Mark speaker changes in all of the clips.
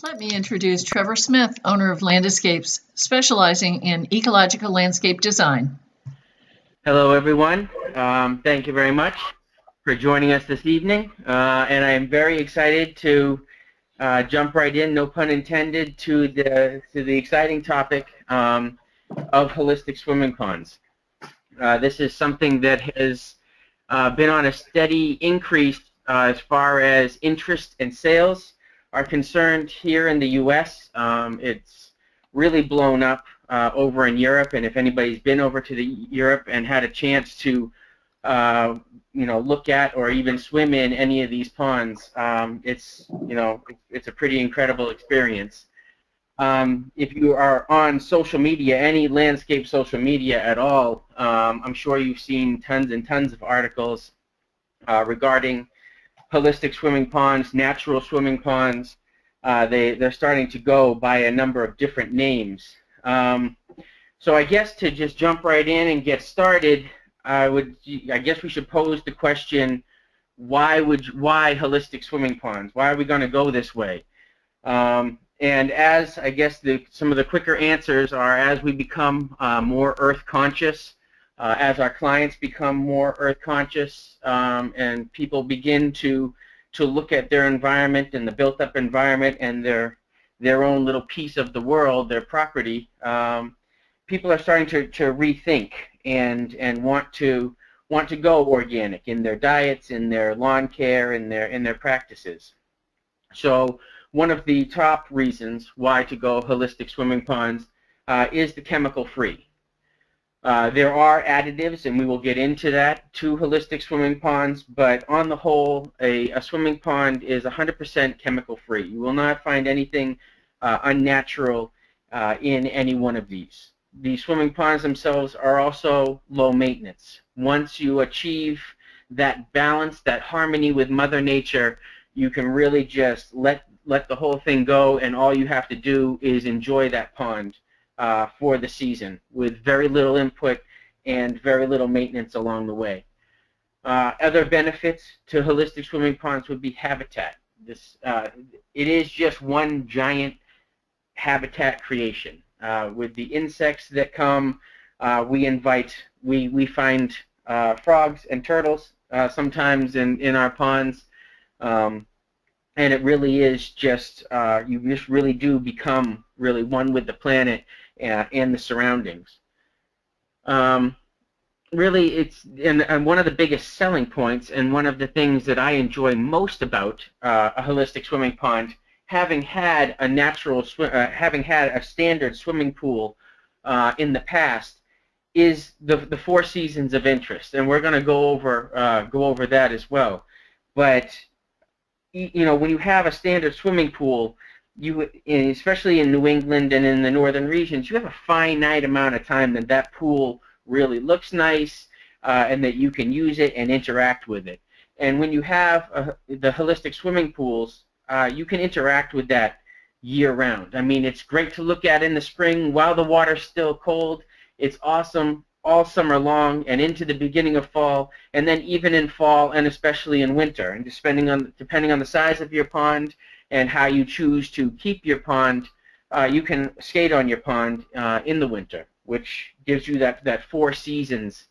Speaker 1: Let me introduce Trevor Smith, owner of Landescapes, specializing in ecological landscape design.
Speaker 2: Hello, everyone. Thank you very much for joining us this evening, and I am very excited to jump right in, no pun intended, to the exciting topic of holistic swimming ponds. This is something that has been on a steady increase as far as interest and sales are concerned here in the U.S. It's really blown up over in Europe, and if anybody's been over to Europe and had a chance to look at or even swim in any of these ponds, it's a pretty incredible experience. If you are on social media, any landscape social media at all, I'm sure you've seen tons and tons of articles regarding holistic swimming ponds, natural swimming ponds. They're starting to go by a number of different names. So I guess to just jump right in and get started, I guess we should pose the question, why holistic swimming ponds? Why are we going to go this way? And as I guess some of the quicker answers are, as we become more earth conscious, as our clients become more earth conscious, and people begin to look at their environment and the built-up environment and their own little piece of the world, their property, people are starting to rethink and want to go organic in their diets, in their lawn care, in their practices. So one of the top reasons why to go holistic swimming ponds is the chemical-free. There are additives, and we will get into that, to holistic swimming ponds, but on the whole, a swimming pond is 100% chemical-free. You will not find anything unnatural in any one of these. The swimming ponds themselves are also low maintenance. Once you achieve that balance, that harmony with Mother Nature, you can really just let the whole thing go, and all you have to do is enjoy that pond for the season with very little input and very little maintenance along the way. Other benefits to holistic swimming ponds would be habitat. It is just one giant habitat creation. With the insects that come, we find frogs and turtles sometimes in our ponds. And it really is just, you just really do become really one with the planet and the surroundings. Really, it's and one of the biggest selling points, and one of the things that I enjoy most about a holistic swimming pond, having had a standard swimming pool in the past, is the four seasons of interest, and we're going to go over that as well. But when you have a standard swimming pool, especially in New England and in the northern regions, you have a finite amount of time that pool really looks nice and that you can use it and interact with it. And when you have the holistic swimming pools, you can interact with that year-round. I mean, it's great to look at in the spring while the water's still cold. It's awesome all summer long and into the beginning of fall, and then even in fall and especially in winter. And depending on the size of your pond and how you choose to keep your pond, you can skate on your pond in the winter, which gives you that four seasons,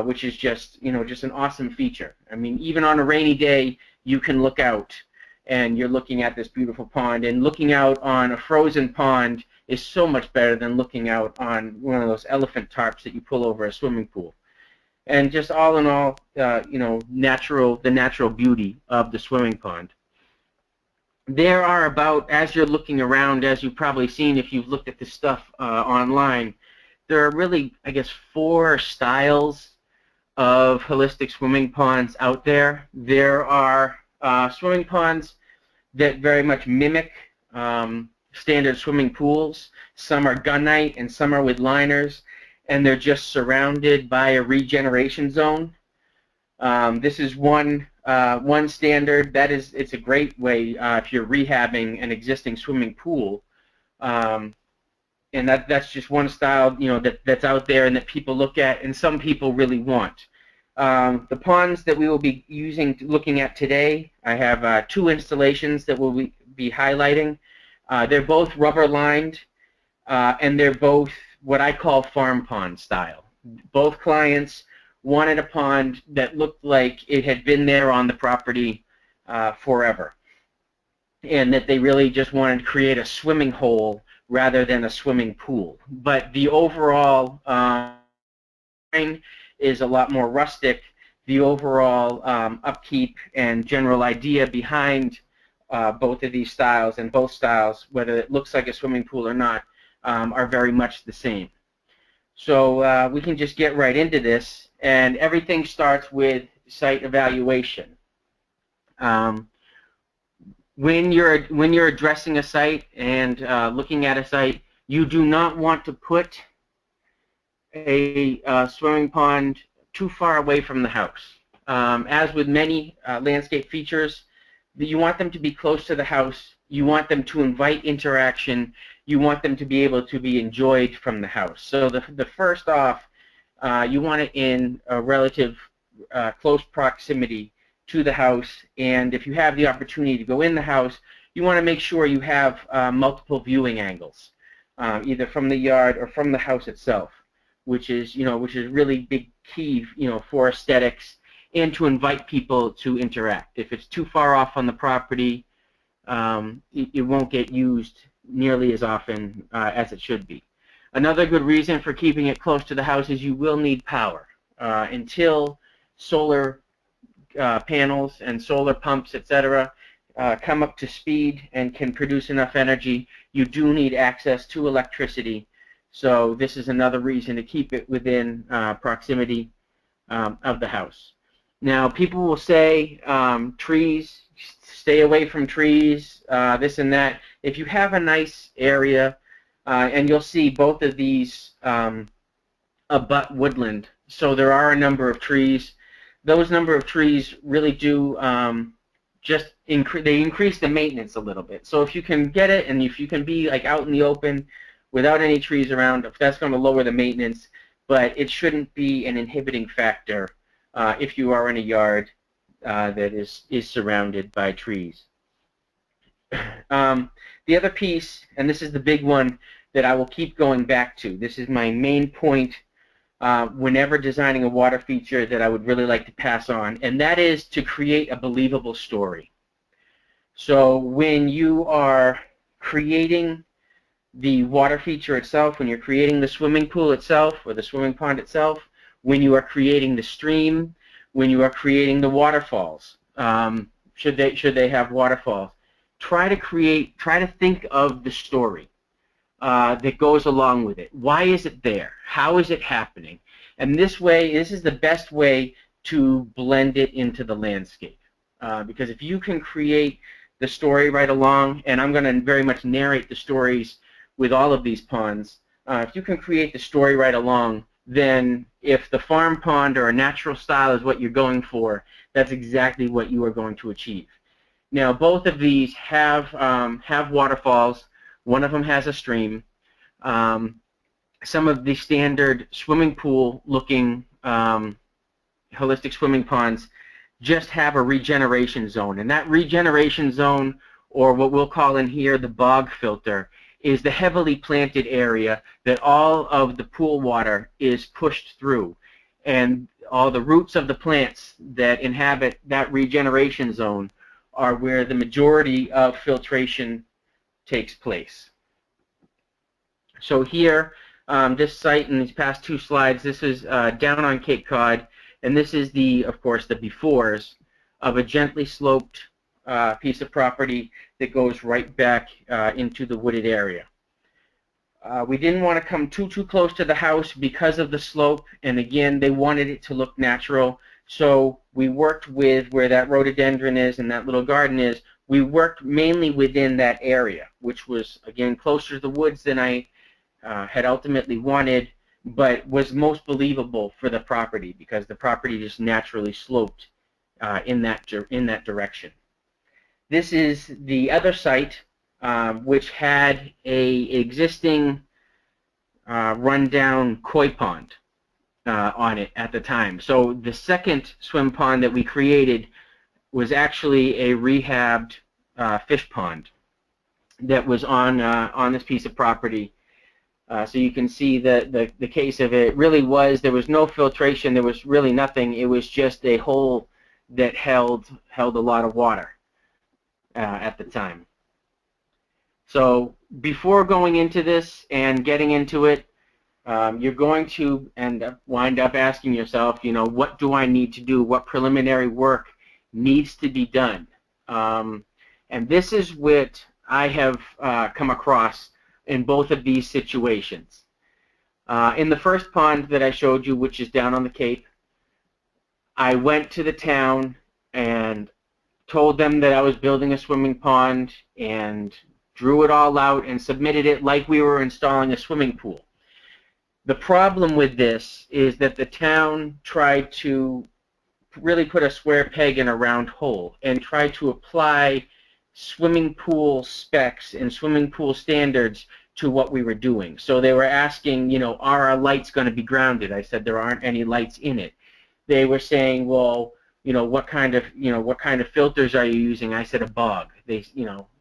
Speaker 2: which is just an awesome feature. I mean, even on a rainy day, you can look out and you're looking at this beautiful pond, and looking out on a frozen pond is so much better than looking out on one of those elephant tarps that you pull over a swimming pool. And just all in all, the natural beauty of the swimming pond. There are about, as you're looking around, as you've probably seen if you've looked at this stuff online, there are really, I guess, 4 styles of holistic swimming ponds out there. There are swimming ponds that very much mimic standard swimming pools. Some are gunite and some are with liners, and they're just surrounded by a regeneration zone. This is one standard. It's a great way if you're rehabbing an existing swimming pool, and that's just one style that's out there and that people look at and some people really want. The ponds that we will be looking at today, I have 2 installations that we'll be highlighting. They're both rubber lined, and they're both what I call farm pond style. Both clients wanted a pond that looked like it had been there on the property forever, and that they really just wanted to create a swimming hole rather than a swimming pool. But the overall is a lot more rustic. The overall upkeep and general idea behind both of these styles, and both styles, whether it looks like a swimming pool or not, are very much the same. So we can just get right into this, and everything starts with site evaluation. When you're addressing a site and looking at a site, you do not want to put a swimming pond too far away from the house. As with many landscape features, you want them to be close to the house. You want them to invite interaction. You want them to be able to be enjoyed from the house. So the first off, you want it in a relative close proximity to the house, and if you have the opportunity to go in the house, you want to make sure you have multiple viewing angles, either from the yard or from the house itself, which is really big key, for aesthetics and to invite people to interact. If it's too far off on the property, it won't get used nearly as often as it should be. Another good reason for keeping it close to the house is you will need power. Until solar panels and solar pumps, etc., come up to speed and can produce enough energy, you do need access to electricity. So this is another reason to keep it within proximity of the house. Now, people will say trees, stay away from trees, this and that. If you have a nice area, and you'll see both of these abut woodland, so there are a number of trees. Those number of trees really do just increase the maintenance a little bit. So if you can get it, and if you can be like out in the open without any trees around, that's going to lower the maintenance, but it shouldn't be an inhibiting factor if you are in a yard that is surrounded by trees. The other piece, and this is the big one that I will keep going back to, this is my main point whenever designing a water feature that I would really like to pass on, and that is to create a believable story. So when you are creating the water feature itself, when you're creating the swimming pool itself or the swimming pond itself, when you are creating the stream, when you are creating the waterfalls, should they have waterfalls, try to think of the story that goes along with it. Why is it there? How is it happening? And this is the best way to blend it into the landscape. Because if you can create the story right along, and I'm going to very much narrate the stories with all of these ponds, if you can create the story right along, then if the farm pond or a natural style is what you're going for, that's exactly what you are going to achieve. Now, both of these have waterfalls. One of them has a stream. Some of the standard swimming pool looking holistic swimming ponds just have a regeneration zone, and that regeneration zone, or what we'll call in here the bog filter, is the heavily planted area that all of the pool water is pushed through, and all the roots of the plants that inhabit that regeneration zone are where the majority of filtration takes place. So here, this site in these past two slides, this is down on Cape Cod, and this is of course, the befores of a gently sloped piece of property that goes right back into the wooded area. We didn't want to come too close to the house because of the slope, and again, they wanted it to look natural. So we worked with where that rhododendron is and that little garden is. We worked mainly within that area, which was, again, closer to the woods than I had ultimately wanted, but was most believable for the property because the property just naturally sloped in that direction. This is the other site, which had a existing rundown koi pond on it at the time. So the second swim pond that we created was actually a rehabbed fish pond. that was on this piece of property. So you can see the case of it really was, there was no filtration, there was really nothing. It was just a hole that held a lot of water at the time. So before going into this and getting into it, you're going to wind up asking yourself, you know, what do I need to do? What preliminary work needs to be done? And this is what I have come across in both of these situations. In the first pond that I showed you, which is down on the Cape, I went to the town and told them that I was building a swimming pond and drew it all out and submitted it like we were installing a swimming pool. The problem with this is that the town tried to really put a square peg in a round hole and tried to apply swimming pool specs and swimming pool standards to what we were doing. So they were asking, you know, are our lights going to be grounded? I said there aren't any lights in it. They were saying, well, you know, what kind of filters are you using? I said a bog.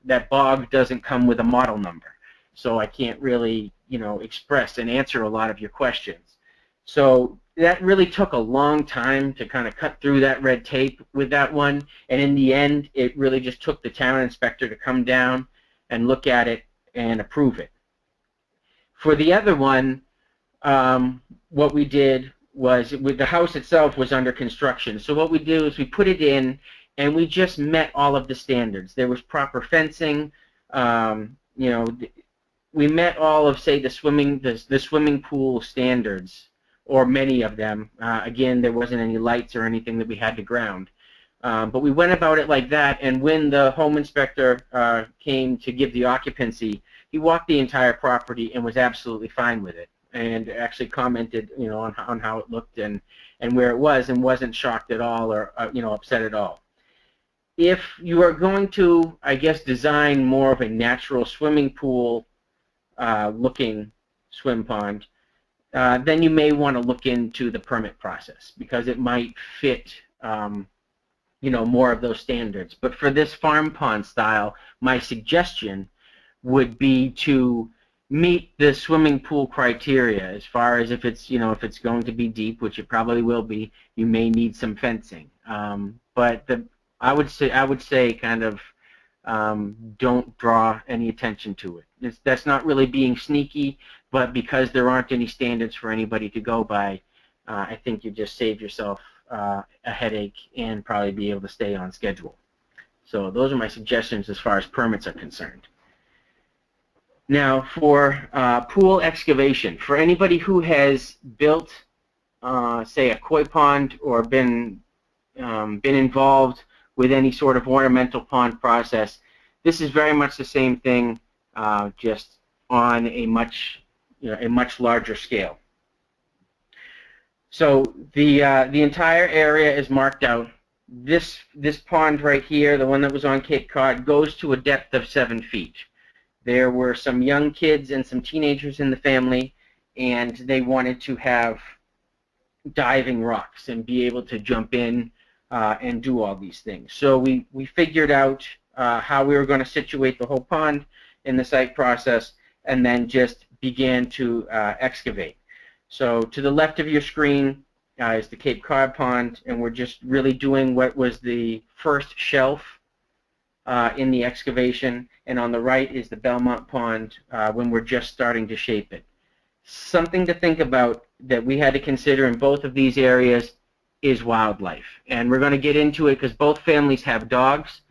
Speaker 2: That bog doesn't come with a model number, so I can't really, you know, express and answer a lot of your questions. So that really took a long time to kind of cut through that red tape with that one, and in the end, it really just took the town inspector to come down and look at it and approve it. For the other one, what we did was, the house itself was under construction. So what we do is we put it in, and we just met all of the standards. There was proper fencing. You know, we met all of, say, the swimming pool standards, or many of them. Again, there wasn't any lights or anything that we had to ground. But we went about it like that, and when the home inspector came to give the occupancy, he walked the entire property and was absolutely fine with it, and actually commented, you know, on how it looked and where it was, and wasn't shocked at all or you know, upset at all. If you are going to, I guess, design more of a natural swimming pool looking swim pond, then you may want to look into the permit process, because it might fit you know, more of those standards. But for this farm pond style, my suggestion would be to meet the swimming pool criteria, as far as if it's, you know, if it's going to be deep, which it probably will be, you may need some fencing. But I would say kind of don't draw any attention to it. That's not really being sneaky, but because there aren't any standards for anybody to go by, I think you just save yourself a headache and probably be able to stay on schedule. So those are my suggestions as far as permits are concerned. Now for pool excavation, for anybody who has built, say, a koi pond or been involved with any sort of ornamental pond process, this is very much the same thing, just on a much larger scale. So the entire area is marked out. This pond right here, the one that was on Cape Cod, goes to a depth of 7 feet. There were some young kids and some teenagers in the family, and they wanted to have diving rocks and be able to jump in and do all these things. So we figured out how we were going to situate the whole pond in the site process, and then just began to excavate. So to the left of your screen is the Cape Cod pond, and we're just really doing what was the first shelf in the excavation, and on the right is the Belmont pond when we're just starting to shape it. Something to think about that we had to consider in both of these areas is wildlife, and we're going to get into it because both families have dogs,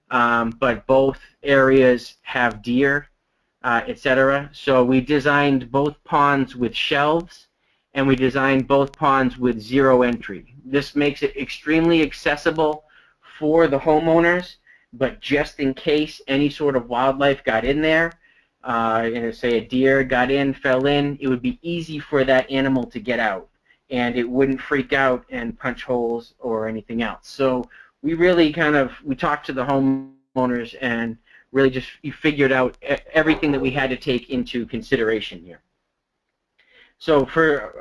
Speaker 2: but both areas have deer, etc. So we designed both ponds with shelves, and we designed both ponds with 0 entry. This makes it extremely accessible for the homeowners, but just in case any sort of wildlife got in there, say a deer got in, fell in, it would be easy for that animal to get out, and it wouldn't freak out and punch holes or anything else. So we really we talked to the homeowners and really just figured out everything that we had to take into consideration here. So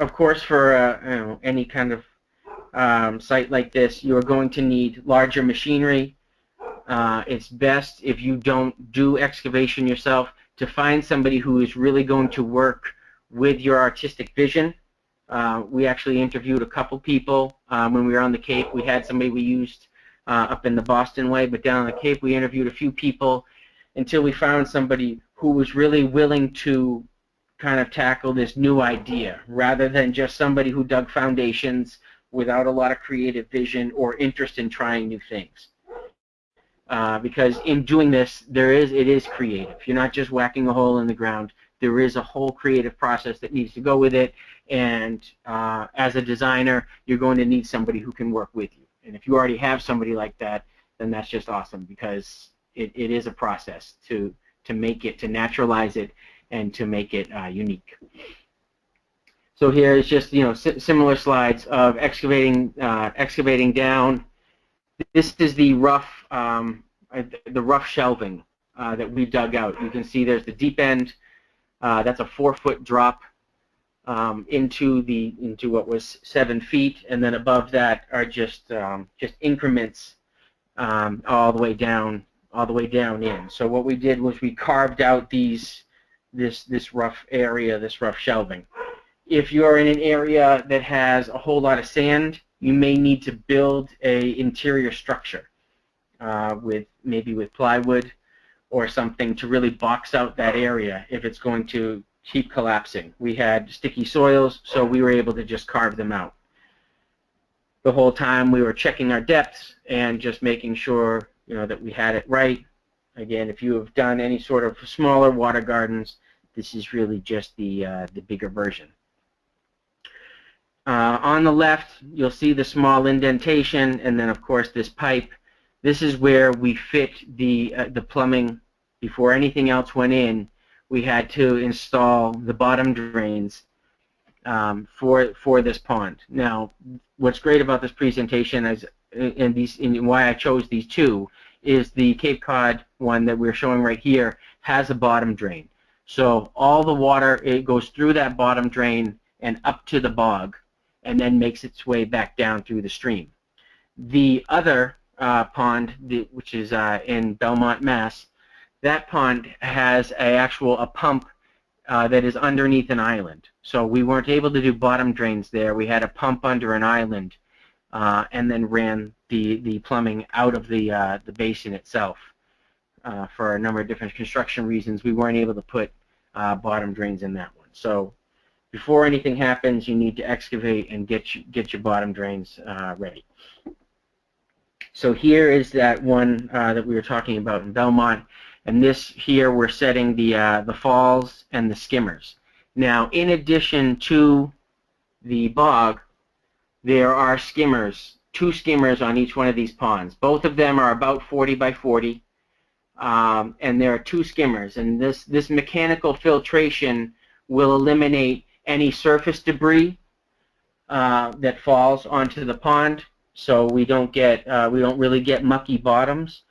Speaker 2: of course, for any kind of site like this, you're going to need larger machinery. it's best if you don't do excavation yourself to find somebody who is really going to work with your artistic vision. We actually interviewed a couple people when we were on the Cape. We had somebody we used up in the Boston way, but down on the Cape we interviewed a few people until we found somebody who was really willing to kind of tackle this new idea rather than just somebody who dug foundations without a lot of creative vision or interest in trying new things. Because in doing this, it is creative. You're not just whacking a hole in the ground. There is a whole creative process that needs to go with it, and as a designer, you're going to need somebody who can work with you. And if you already have somebody like that, then that's just awesome, because it is a process to make it, to naturalize it, and to make it unique. So here is just similar slides of excavating down. This is the rough shelving that we dug out. You can see there's the deep end. That's a 4-foot drop into what was 7 feet, and then above that are just increments all the way down in. So what we did was we carved out this rough area, this rough shelving. If you're in an area that has a whole lot of sand, you may need to build a interior structure maybe with plywood or something to really box out that area if it's going to keep collapsing. We had sticky soils, so we were able to just carve them out. The whole time we were checking our depths and just making sure that we had it right. Again, if you have done any sort of smaller water gardens, this is really just the bigger version. On the left, you'll see the small indentation, and then of course this pipe. This is where we fit the plumbing. Before anything else went in, we had to install the bottom drains for this pond. Now, what's great about this presentation is, and why I chose these two, is the Cape Cod one that we're showing right here has a bottom drain. So all the water, it goes through that bottom drain and up to the bog, and then makes its way back down through the stream. The other pond, which is in Belmont, Mass, that pond has a pump that is underneath an island. So we weren't able to do bottom drains there. We had a pump under an island and then ran the plumbing out of the basin itself. For a number of different construction reasons, we weren't able to put bottom drains in that one. So before anything happens, you need to excavate and get your bottom drains ready. So here is that one that we were talking about in Belmont, and this here we're setting the falls and the skimmers. Now, in addition to the bog, there are skimmers, 2 skimmers on each one of these ponds. Both of them are about 40 by 40, and there are 2 skimmers. And this mechanical filtration will eliminate any surface debris that falls onto the pond, so we don't really get mucky bottoms.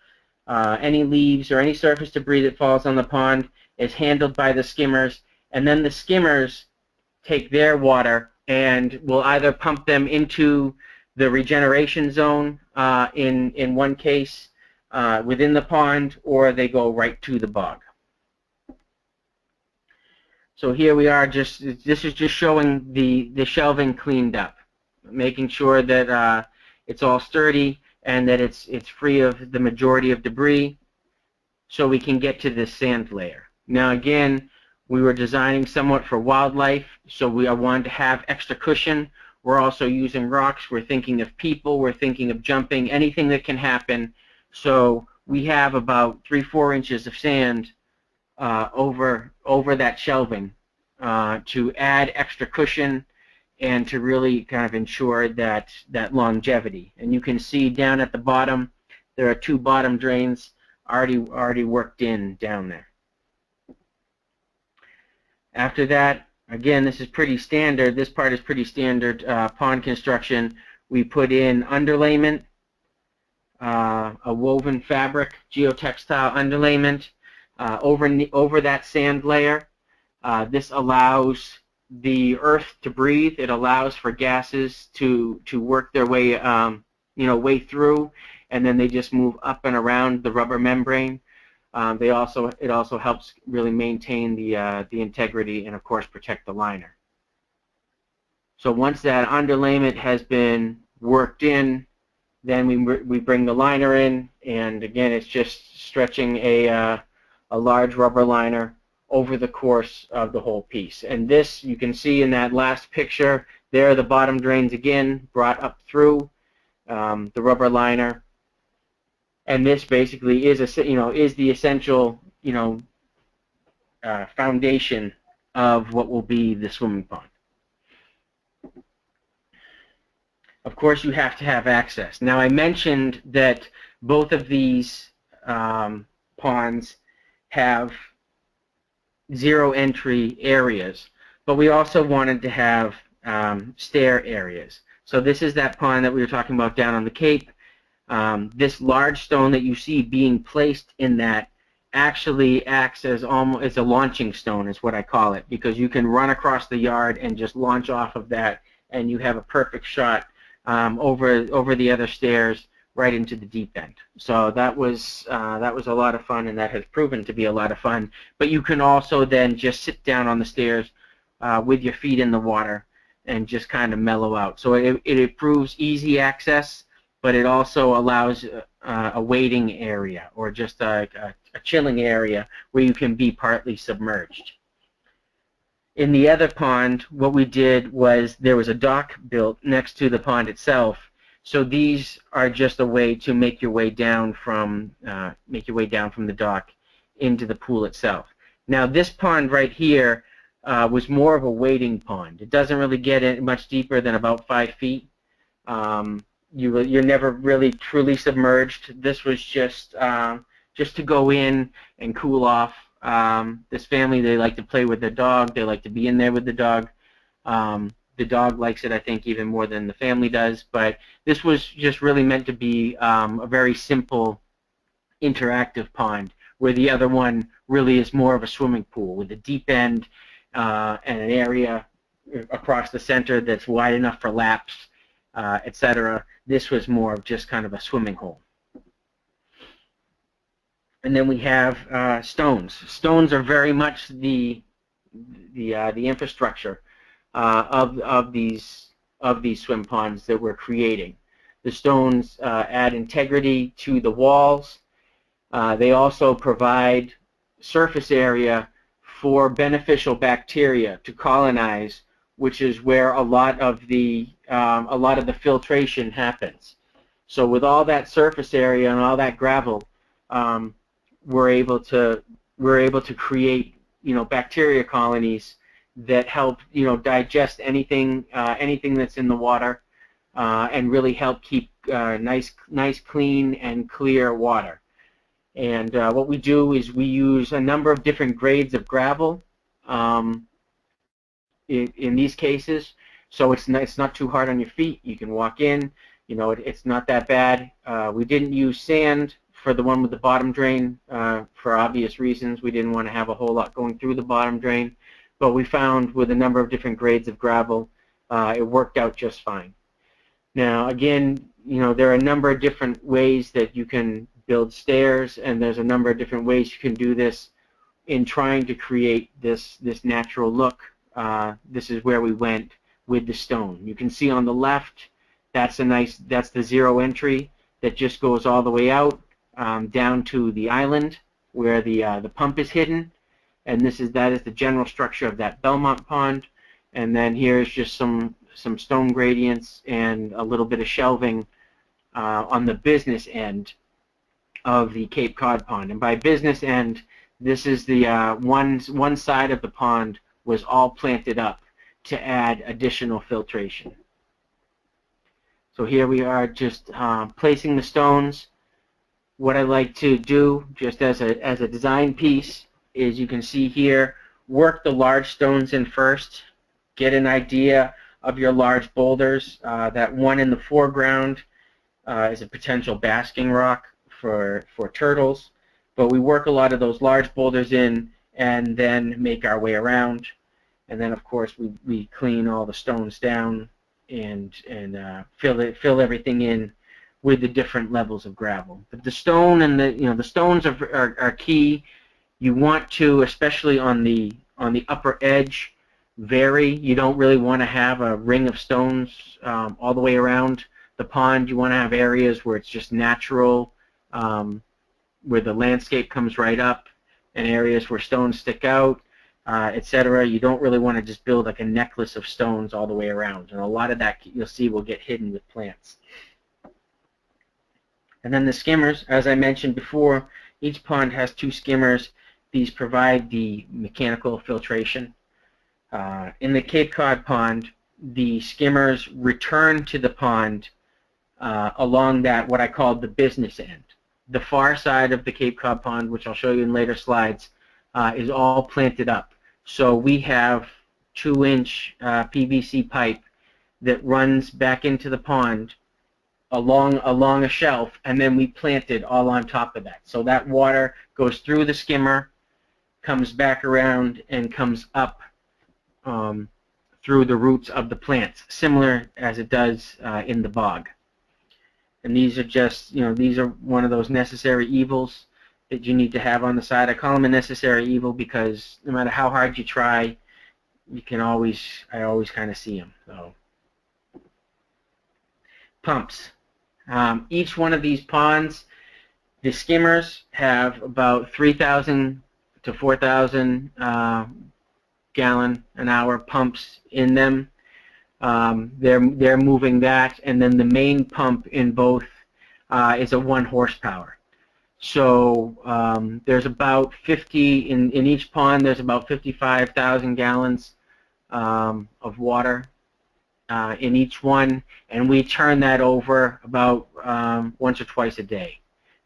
Speaker 2: Any leaves or any surface debris that falls on the pond is handled by the skimmers, and then the skimmers take their water and will either pump them into the regeneration zone in one case within the pond, or they go right to the bog. So here we are, this is just showing the shelving cleaned up, making sure that it's all sturdy and that it's free of the majority of debris, so we can get to this sand layer. Now again, we were designing somewhat for wildlife, so I wanted to have extra cushion. We're also using rocks, we're thinking of people, we're thinking of jumping, anything that can happen. So we have about 3-4 inches of sand over that shelving to add extra cushion and to really kind of ensure that longevity. And you can see down at the bottom, there are 2 bottom drains already worked in down there. After that, again, this is pretty standard. This part is pretty standard pond construction. We put in underlayment, a woven fabric, geotextile underlayment over that sand layer. This allows the earth to breathe. It allows for gases to work their way way through, and then they just move up and around the rubber membrane. It also helps really maintain the integrity and, of course, protect the liner. So once that underlayment has been worked in, then we bring the liner in, and again, it's just stretching a large rubber liner over the course of the whole piece. And this, you can see in that last picture, there the bottom drains again, brought up through the rubber liner. And this basically is the essential foundation of what will be the swimming pond. Of course, you have to have access. Now, I mentioned that both of these ponds have zero entry areas, but we also wanted to have stair areas. So this is that pond that we were talking about down on the Cape. This large stone that you see being placed in that actually acts as almost a launching stone, is what I call it, because you can run across the yard and just launch off of that, and you have a perfect shot over the other stairs right into the deep end. So that was a lot of fun, and that has proven to be a lot of fun. But you can also then just sit down on the stairs with your feet in the water and just kind of mellow out. So it improves easy access, but it also allows a waiting area, or just a chilling area where you can be partly submerged. In the other pond, what we did was there was a dock built next to the pond itself. So these are just a way to make your way down from the dock into the pool itself. Now, this pond right here was more of a wading pond. It doesn't really get much deeper than about 5 feet. You're never really truly submerged. This was just to go in and cool off. This family, they like to play with their dog. They like to be in there with the dog. The dog likes it, I think, even more than the family does. But this was just really meant to be a very simple, interactive pond, where the other one really is more of a swimming pool with a deep end and an area across the center that's wide enough for laps, etc. This was more of just kind of a swimming hole. And then we have stones. Stones are very much the infrastructure of these swim ponds that we're creating. The stones add integrity to the walls. They also provide surface area for beneficial bacteria to colonize, which is where a lot of the filtration happens. So with all that surface area and all that gravel, we're able to create bacteria colonies that help digest anything that's in the water, and really help keep nice clean and clear water. And what we do is we use a number of different grades of gravel in these cases, so it's not too hard on your feet. You can walk in, it's not that bad. We didn't use sand for the one with the bottom drain for obvious reasons. We didn't want to have a whole lot going through the bottom drain, but we found with a number of different grades of gravel, it worked out just fine. Now, again, there are a number of different ways that you can build stairs, and there's a number of different ways you can do this in trying to create this natural look. This is where we went with the stone. You can see on the left, that's the zero entry that just goes all the way out down to the island where the pump is hidden, and that is the general structure of that Belmont pond. And then here's just some stone gradients and a little bit of shelving on the business end of the Cape Cod pond. And by business end, this is the one side of the pond was all planted up to add additional filtration. So here we are just placing the stones. What I like to do, just as a design piece, is you can see here, work the large stones in first, get an idea of your large boulders. That one in the foreground is a potential basking rock for turtles, but we work a lot of those large boulders in and then make our way around. And then, of course, we clean all the stones down and fill everything in with the different levels of gravel. But the stone and the stones are key. You want to, especially on the upper edge, vary. You don't really want to have a ring of stones all the way around the pond. You want to have areas where it's just natural, where the landscape comes right up, and areas where stones stick out, etc. You don't really want to just build like a necklace of stones all the way around, and a lot of that you'll see will get hidden with plants. And then the skimmers, as I mentioned before, each pond has 2 skimmers. These provide the mechanical filtration. In the Cape Cod pond, the skimmers return to the pond along that, what I call the business end. The far side of the Cape Cod pond, which I'll show you in later slides, is all planted up. So we have 2-inch PVC pipe that runs back into the pond along a shelf, and then we plant it all on top of that. So that water goes through the skimmer, comes back around, and comes up through the roots of the plants, similar as it does in the bog. And these are just, these are one of those necessary evils that you need to have on the side. I call them a necessary evil because no matter how hard you try, I always kind of see them. So, pumps. Each one of these ponds, the skimmers have about 3,000 to 4,000 gallon an hour pumps in them. They're moving that, and then the main pump in both is a 1 horsepower. So there's about 50 in each pond. There's about 55,000 gallons of water in each one, and we turn that over about once or twice a day.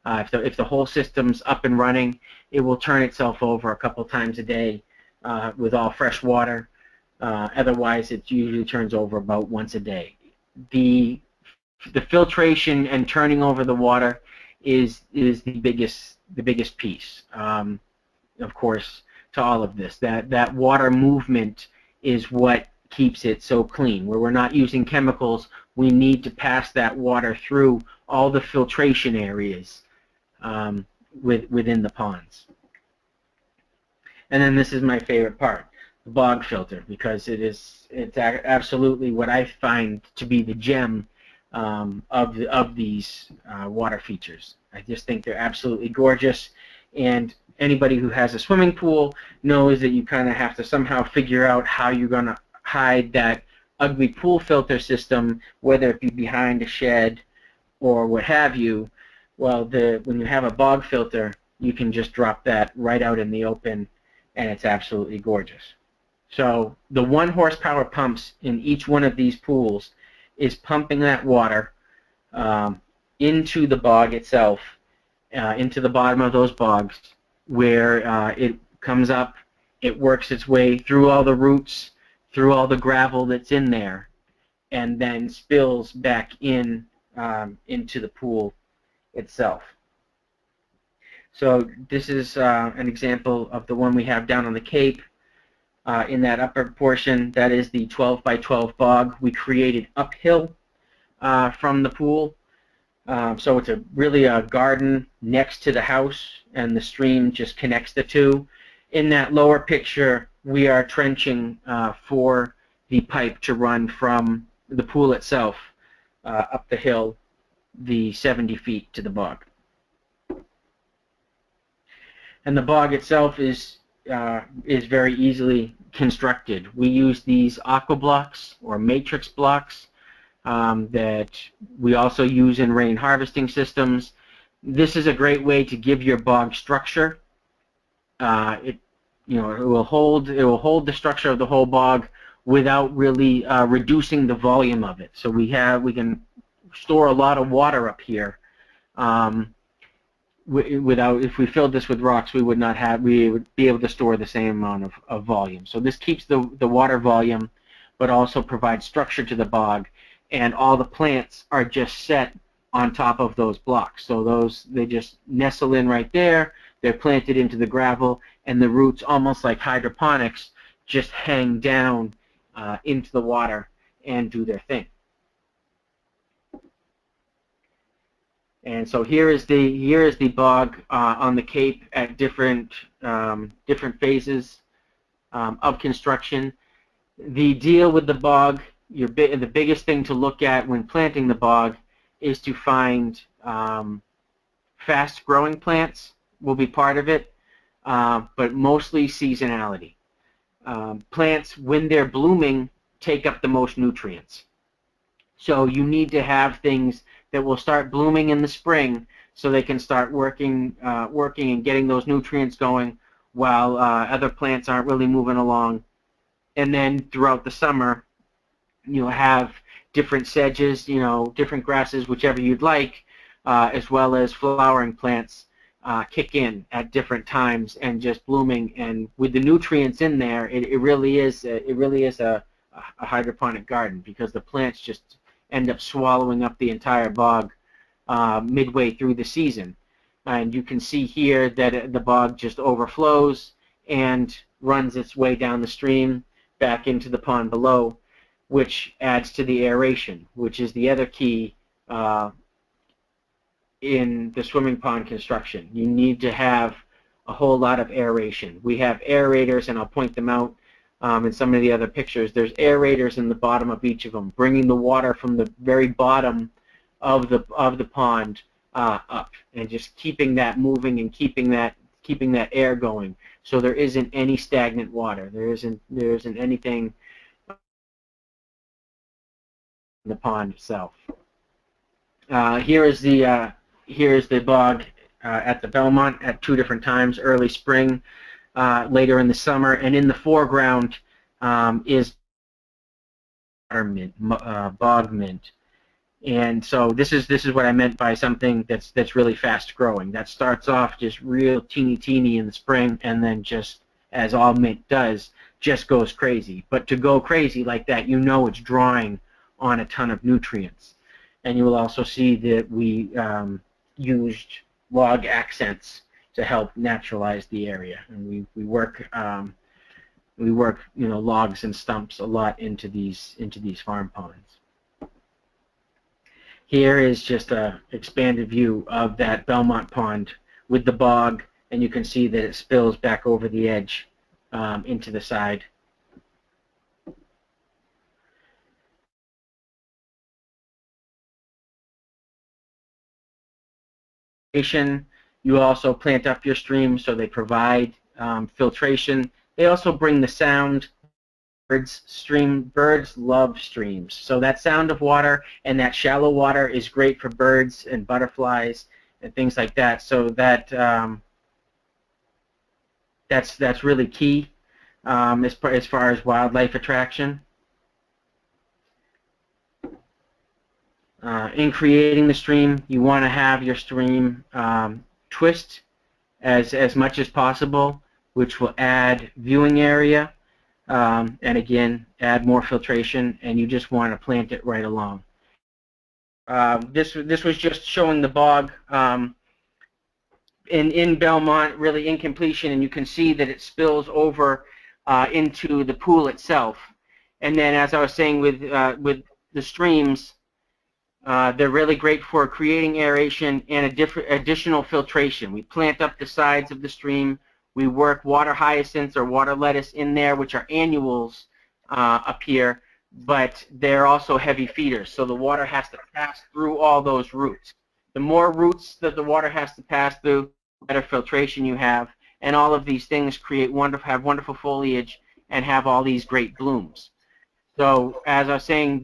Speaker 2: If the whole system's up and running, it will turn itself over a couple times a day with all fresh water. Otherwise, it usually turns over about once a day. The filtration and turning over the water is the biggest piece, of course, to all of this. That water movement is what keeps it so clean. Where we're not using chemicals, we need to pass that water through all the filtration areas within the ponds. And then this is my favorite part, the bog filter, because it's absolutely what I find to be the gem of these water features. I just think they're absolutely gorgeous, and anybody who has a swimming pool knows that you kind of have to somehow figure out how you're going to hide that ugly pool filter system, whether it be behind a shed or what have you. Well, when you have a bog filter, you can just drop that right out in the open, and it's absolutely gorgeous. So the 1 horsepower pumps in each one of these pools is pumping that water into the bog itself, into the bottom of those bogs, where it comes up, it works its way through all the roots, through all the gravel that's in there, and then spills back in into the pool itself. So this is an example of the one we have down on the Cape. In that upper portion, that is the 12 by 12 bog we created uphill from the pool. So it's really a garden next to the house, and the stream just connects the two. In that lower picture, we are trenching for the pipe to run from the pool itself up the hill, the 70 feet to the bog. And the bog itself is very easily constructed. We use these aqua blocks or matrix blocks that we also use in rain harvesting systems. This is a great way to give your bog structure. It will hold the structure of the whole bog without really reducing the volume of it. So we can store a lot of water up here. If we filled this with rocks, we would be able to store the same amount of volume. So this keeps the water volume, but also provides structure to the bog, and all the plants are just set on top of those blocks. So they just nestle in right there. They're planted into the gravel, and the roots, almost like hydroponics, just hang down into the water and do their thing. And so here is the bog on the Cape at different phases of construction. The deal with the bog, the biggest thing to look at when planting the bog is to find fast-growing plants will be part of it, but mostly seasonality. Plants, when they're blooming, take up the most nutrients. So you need to have things that will start blooming in the spring so they can start working and getting those nutrients going while other plants aren't really moving along. And then throughout the summer, you'll have different sedges, different grasses, whichever you'd like, as well as flowering plants kick in at different times and just blooming. And with the nutrients in there, it really is a hydroponic garden, because the plants just end up swallowing up the entire bog midway through the season. And you can see here that the bog just overflows and runs its way down the stream back into the pond below, which adds to the aeration, which is the other key in the swimming pond construction. You need to have a whole lot of aeration. We have aerators, and I'll point them out in some of the other pictures. There's aerators in the bottom of each of them, bringing the water from the very bottom of the pond up, and just keeping that moving and keeping that air going, so there isn't any stagnant water. There isn't anything in the pond itself. Here is the bog at the Belmont at two different times: early spring, later in the summer, and in the foreground is bog mint. And so this is what I meant by something that's really fast growing. That starts off just real teeny in the spring, and then, just as all mint does, just goes crazy. But to go crazy like that, it's drawing on a ton of nutrients. And you will also see that we used log accents to help naturalize the area, and we work logs and stumps a lot into these farm ponds. Here is just a expanded view of that Belmont pond with the bog, and you can see that it spills back over the edge into the side. You also plant up your streams, so they provide filtration. They also bring the sound. Birds love streams, so that sound of water and that shallow water is great for birds and butterflies and things like that. So that's really key as far as wildlife attraction. In creating the stream, you want to have your stream twist as much as possible, which will add viewing area. And again, add more filtration, and you just want to plant it right along. This was just showing the bog in Belmont, really in completion, and you can see that it spills over into the pool itself. And then, as I was saying, with the streams, they're really great for creating aeration and additional filtration. We plant up the sides of the stream. We work water hyacinths or water lettuce in there, which are annuals up here, but they're also heavy feeders, so the water has to pass through all those roots. The more roots that the water has to pass through, the better filtration you have, and all of these things have wonderful foliage and have all these great blooms. So, as I was saying,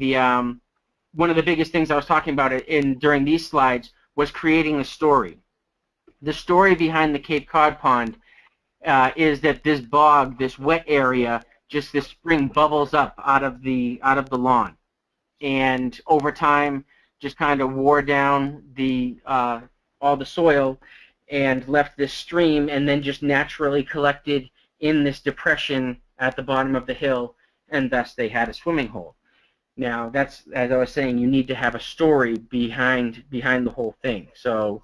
Speaker 2: one of the biggest things I was talking about during these slides was creating a story. The story behind the Cape Cod Pond is that this bog, this wet area, just this spring bubbles up out of the lawn, and over time just kind of wore down all the soil and left this stream, and then just naturally collected in this depression at the bottom of the hill, and thus they had a swimming hole. Now, that's, as I was saying, you need to have a story behind the whole thing. So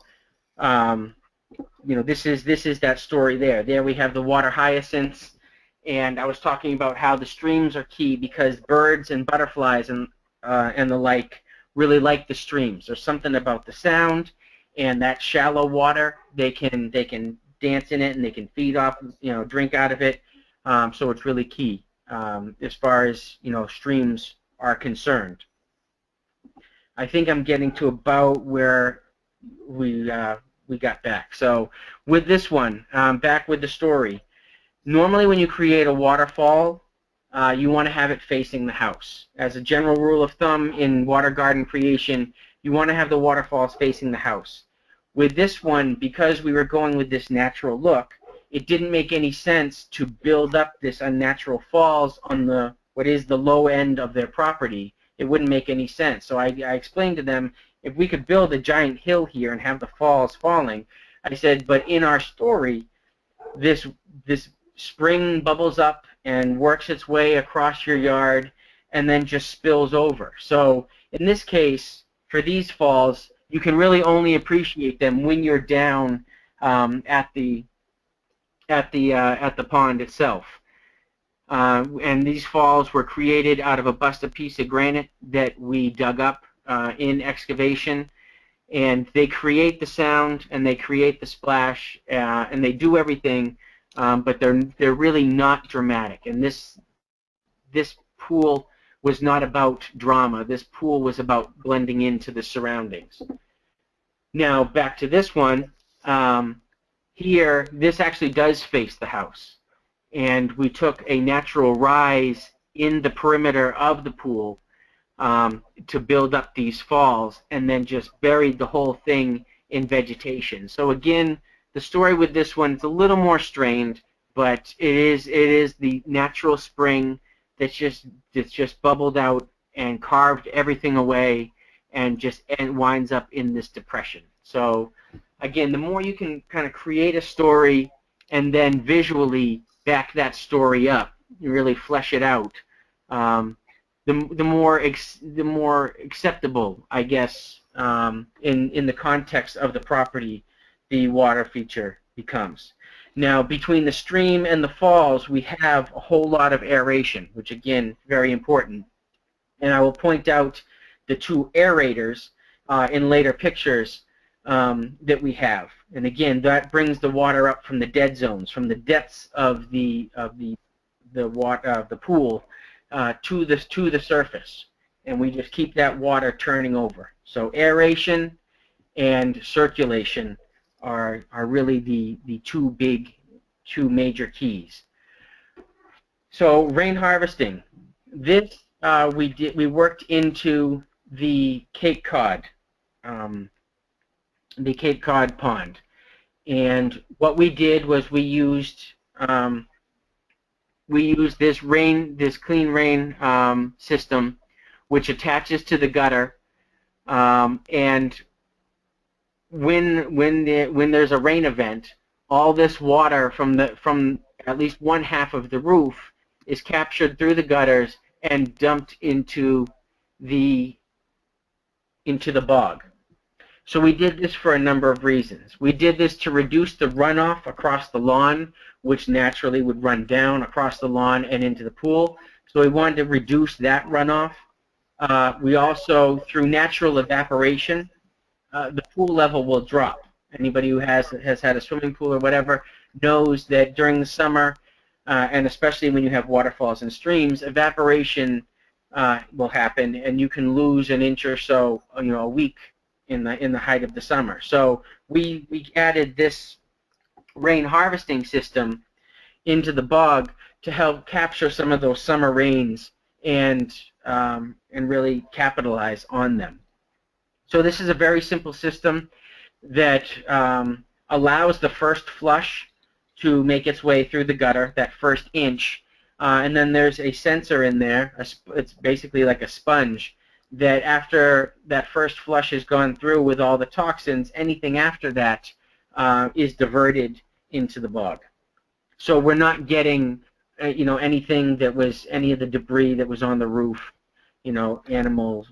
Speaker 2: this is that story there. There we have the water hyacinths, and I was talking about how the streams are key because birds and butterflies and the like really like the streams. There's something about the sound, and that shallow water, they can dance in it and they can feed off, drink out of it. So it's really key as far as streams are concerned. I think I'm getting to about where we got back. So with this one, back with the story. Normally when you create a waterfall, you want to have it facing the house. As a general rule of thumb in water garden creation, you want to have the waterfalls facing the house. With this one, because we were going with this natural look, it didn't make any sense to build up this unnatural falls on what is the low end of their property. It wouldn't make any sense. So I explained to them, if we could build a giant hill here and have the falls falling, I said, but in our story, this spring bubbles up and works its way across your yard and then just spills over. So in this case, for these falls, you can really only appreciate them when you're down at the pond itself. And these falls were created out of a busted piece of granite that we dug up in excavation, and they create the sound and they create the splash and they do everything, but they're really not dramatic. And this pool was not about drama. This pool was about blending into the surroundings. Now back to this one. Here, this actually does face the house. And we took a natural rise in the perimeter of the pool to build up these falls, and then just buried the whole thing in vegetation. So again, the story with this one is a little more strained, but it is the natural spring that's just bubbled out and carved everything away and winds up in this depression. So again, the more you can kind of create a story and then visually back that story up, you really flesh it out, the more acceptable, I guess, in the context of the property, the water feature becomes. Now, between the stream and the falls, we have a whole lot of aeration, which again, very important. And I will point out the two aerators in later pictures that we have. And again, that brings the water up from the dead zones, from the depths of the pool to the surface, and we just keep that water turning over. So aeration and circulation are really the two major keys. So rain harvesting. This we worked into the Cape Cod. The Cape Cod pond, and what we did was we used this clean rain system, which attaches to the gutter, and when there's a rain event, all this water from at least one half of the roof is captured through the gutters and dumped into the bog. So we did this for a number of reasons. We did this to reduce the runoff across the lawn, which naturally would run down across the lawn and into the pool. So we wanted to reduce that runoff. We also, through natural evaporation, the pool level will drop. Anybody who has had a swimming pool or whatever knows that during the summer, and especially when you have waterfalls and streams, evaporation will happen, and you can lose an inch or so, a week in the height of the summer. So we added this rain harvesting system into the bog to help capture some of those summer rains and really capitalize on them. So this is a very simple system that allows the first flush to make its way through the gutter, that first inch, and then there's a sensor in there. It's basically like a sponge that after that first flush has gone through with all the toxins, anything after that is diverted into the bog. So we're not getting anything that was any of the debris that was on the roof, animal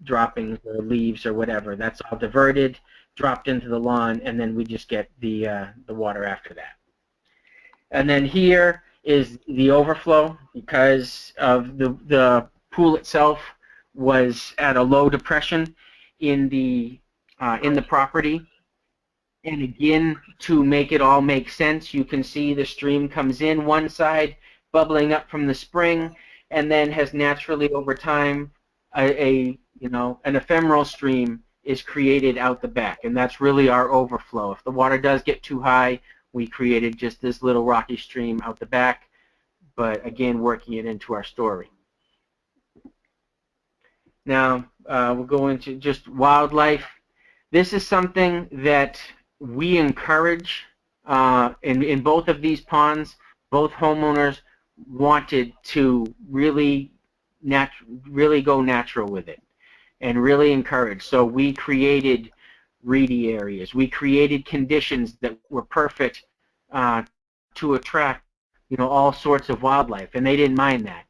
Speaker 2: droppings or leaves or whatever. That's all diverted, dropped into the lawn, and then we just get the water after that. And then here is the overflow, because of the pool itself was at a low depression in the property. And again, to make it all make sense, you can see the stream comes in one side, bubbling up from the spring, and then has naturally over time an ephemeral stream is created out the back, and that's really our overflow. If the water does get too high, we created just this little rocky stream out the back, but again, working it into our story. Now, we'll go into just wildlife. This is something that we encourage in both of these ponds. Both homeowners wanted to really go natural with it and really encourage. So we created reedy areas. We created conditions that were perfect to attract, all sorts of wildlife, and they didn't mind that.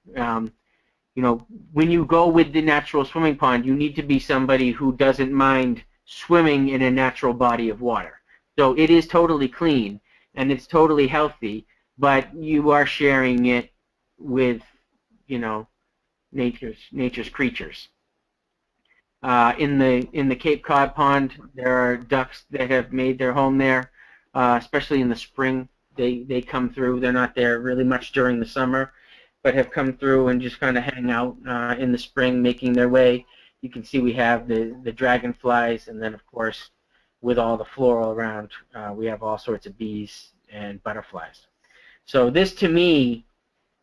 Speaker 2: When you go with the natural swimming pond, you need to be somebody who doesn't mind swimming in a natural body of water. So it is totally clean and it's totally healthy, but you are sharing it with, nature's creatures. In the Cape Cod pond, there are ducks that have made their home there, especially in the spring. They come through. They're not there really much during the summer, but have come through and just kind of hang out in the spring, making their way. You can see we have the dragonflies, and then of course, with all the floral around, we have all sorts of bees and butterflies. So this, to me,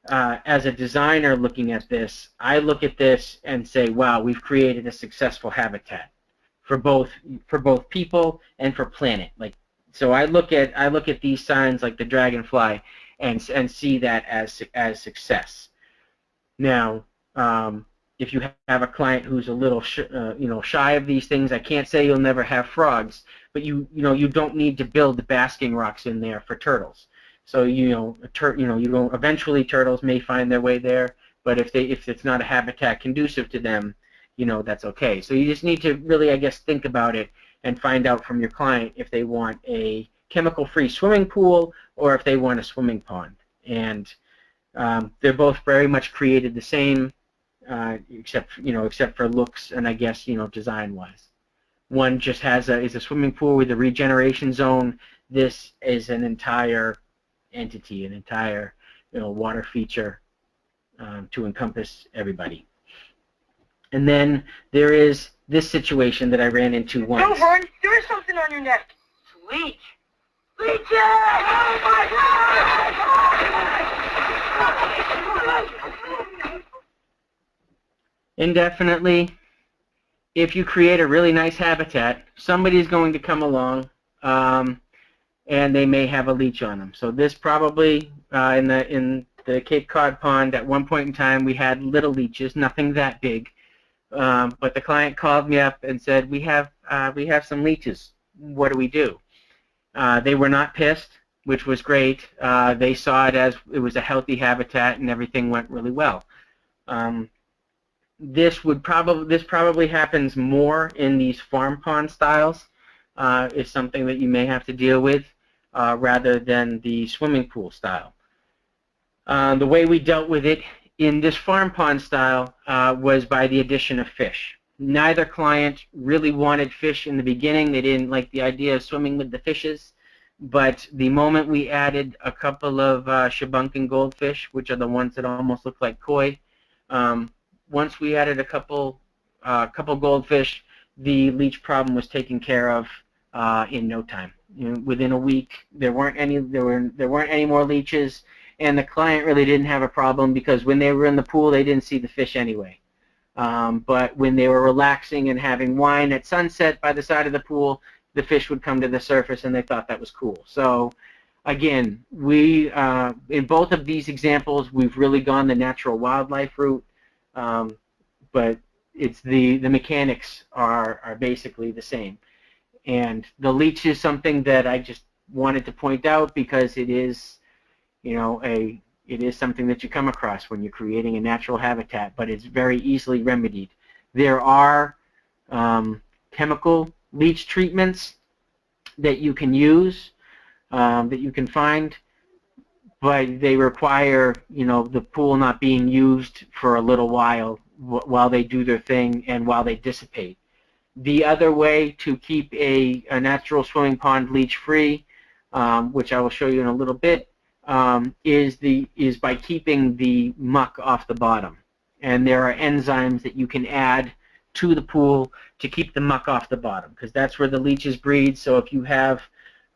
Speaker 2: as a designer looking at this, I look at this and say, wow, we've created a successful habitat for both people and for planet. So I look at these signs like the dragonfly and see that as success. Now, if you have a client who's a little shy of these things, I can't say you'll never have frogs, but you don't need to build the basking rocks in there for turtles. So eventually turtles may find their way there, but if it's not a habitat conducive to them, that's okay. So you just need to really, I guess, think about it and find out from your client if they want a chemical-free swimming pool or if they want a swimming pond. And they're both very much created the same, except for looks and I guess design-wise. One just is a swimming pool with a regeneration zone. This is an entire entity, an entire water feature to encompass everybody. And then there is this situation that I ran into once.
Speaker 3: No, Vern, there is something on your neck. Sweet. Leech it! Oh my God!
Speaker 2: Indefinitely, if you create a really nice habitat, somebody's going to come along and they may have a leech on them. So this probably, in the Cape Cod pond, at one point in time, we had little leeches, nothing that big. But the client called me up and said, we have some leeches. What do we do? They were not pissed, which was great. They saw it as it was a healthy habitat and everything went really well. This probably happens more in these farm pond styles. Is something that you may have to deal with rather than the swimming pool style. The way we dealt with it in this farm pond style was by the addition of fish. Neither client really wanted fish in the beginning. They didn't like the idea of swimming with the fishes. But the moment we added a couple of shabunkin goldfish, which are the ones that almost look like koi, once we added a couple goldfish, the leech problem was taken care of in no time. Within a week, there weren't any more leeches. And the client really didn't have a problem because when they were in the pool, they didn't see the fish anyway. But when they were relaxing and having wine at sunset by the side of the pool, the fish would come to the surface and they thought that was cool. So again, we in both of these examples, we've really gone the natural wildlife route, but it's the mechanics are basically the same. And the leech is something that I just wanted to point out because it is it is something that you come across when you're creating a natural habitat, but it's very easily remedied. There are chemical leach treatments that you can use, that you can find, but they require, the pool not being used for a little while they do their thing and while they dissipate. The other way to keep a natural swimming pond leach-free, which I will show you in a little bit, is by keeping the muck off the bottom. And there are enzymes that you can add to the pool to keep the muck off the bottom, because that's where the leeches breed. So if you have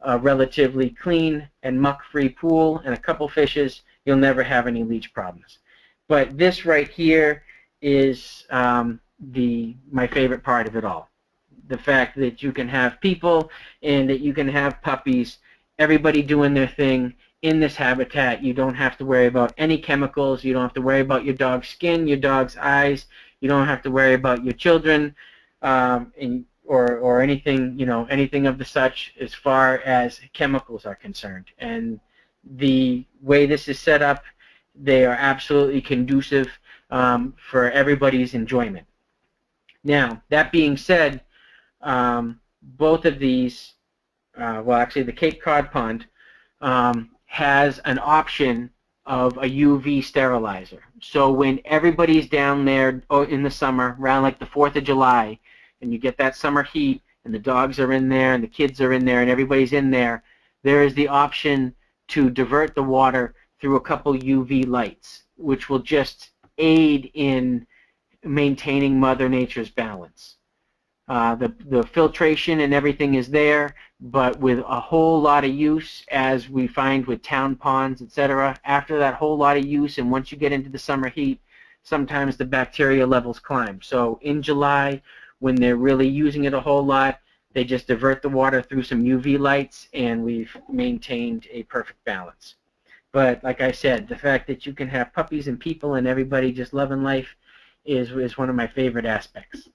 Speaker 2: a relatively clean and muck-free pool and a couple fishes, you'll never have any leach problems. But this right here is my favorite part of it all. The fact that you can have people and that you can have puppies, everybody doing their thing in this habitat. You don't have to worry about any chemicals. You don't have to worry about your dog's skin, your dog's eyes. You don't have to worry about your children or anything, anything of the such as far as chemicals are concerned. And the way this is set up, they are absolutely conducive for everybody's enjoyment. Now, that being said, both of these, well, actually the Cape Cod pond has an option of a UV sterilizer. So when everybody's down there in the summer, around like the 4th of July, and you get that summer heat, and the dogs are in there, and the kids are in there, and everybody's in there, there is the option to divert the water through a couple UV lights, which will just aid in maintaining Mother Nature's balance. The filtration and everything is there, but with a whole lot of use, as we find with town ponds, etc., after that whole lot of use, and once you get into the summer heat, sometimes the bacteria levels climb. So in July, when they're really using it a whole lot, they just divert the water through some UV lights, and we've maintained a perfect balance. But like I said, the fact that you can have puppies and people and everybody just loving life is one of my favorite aspects.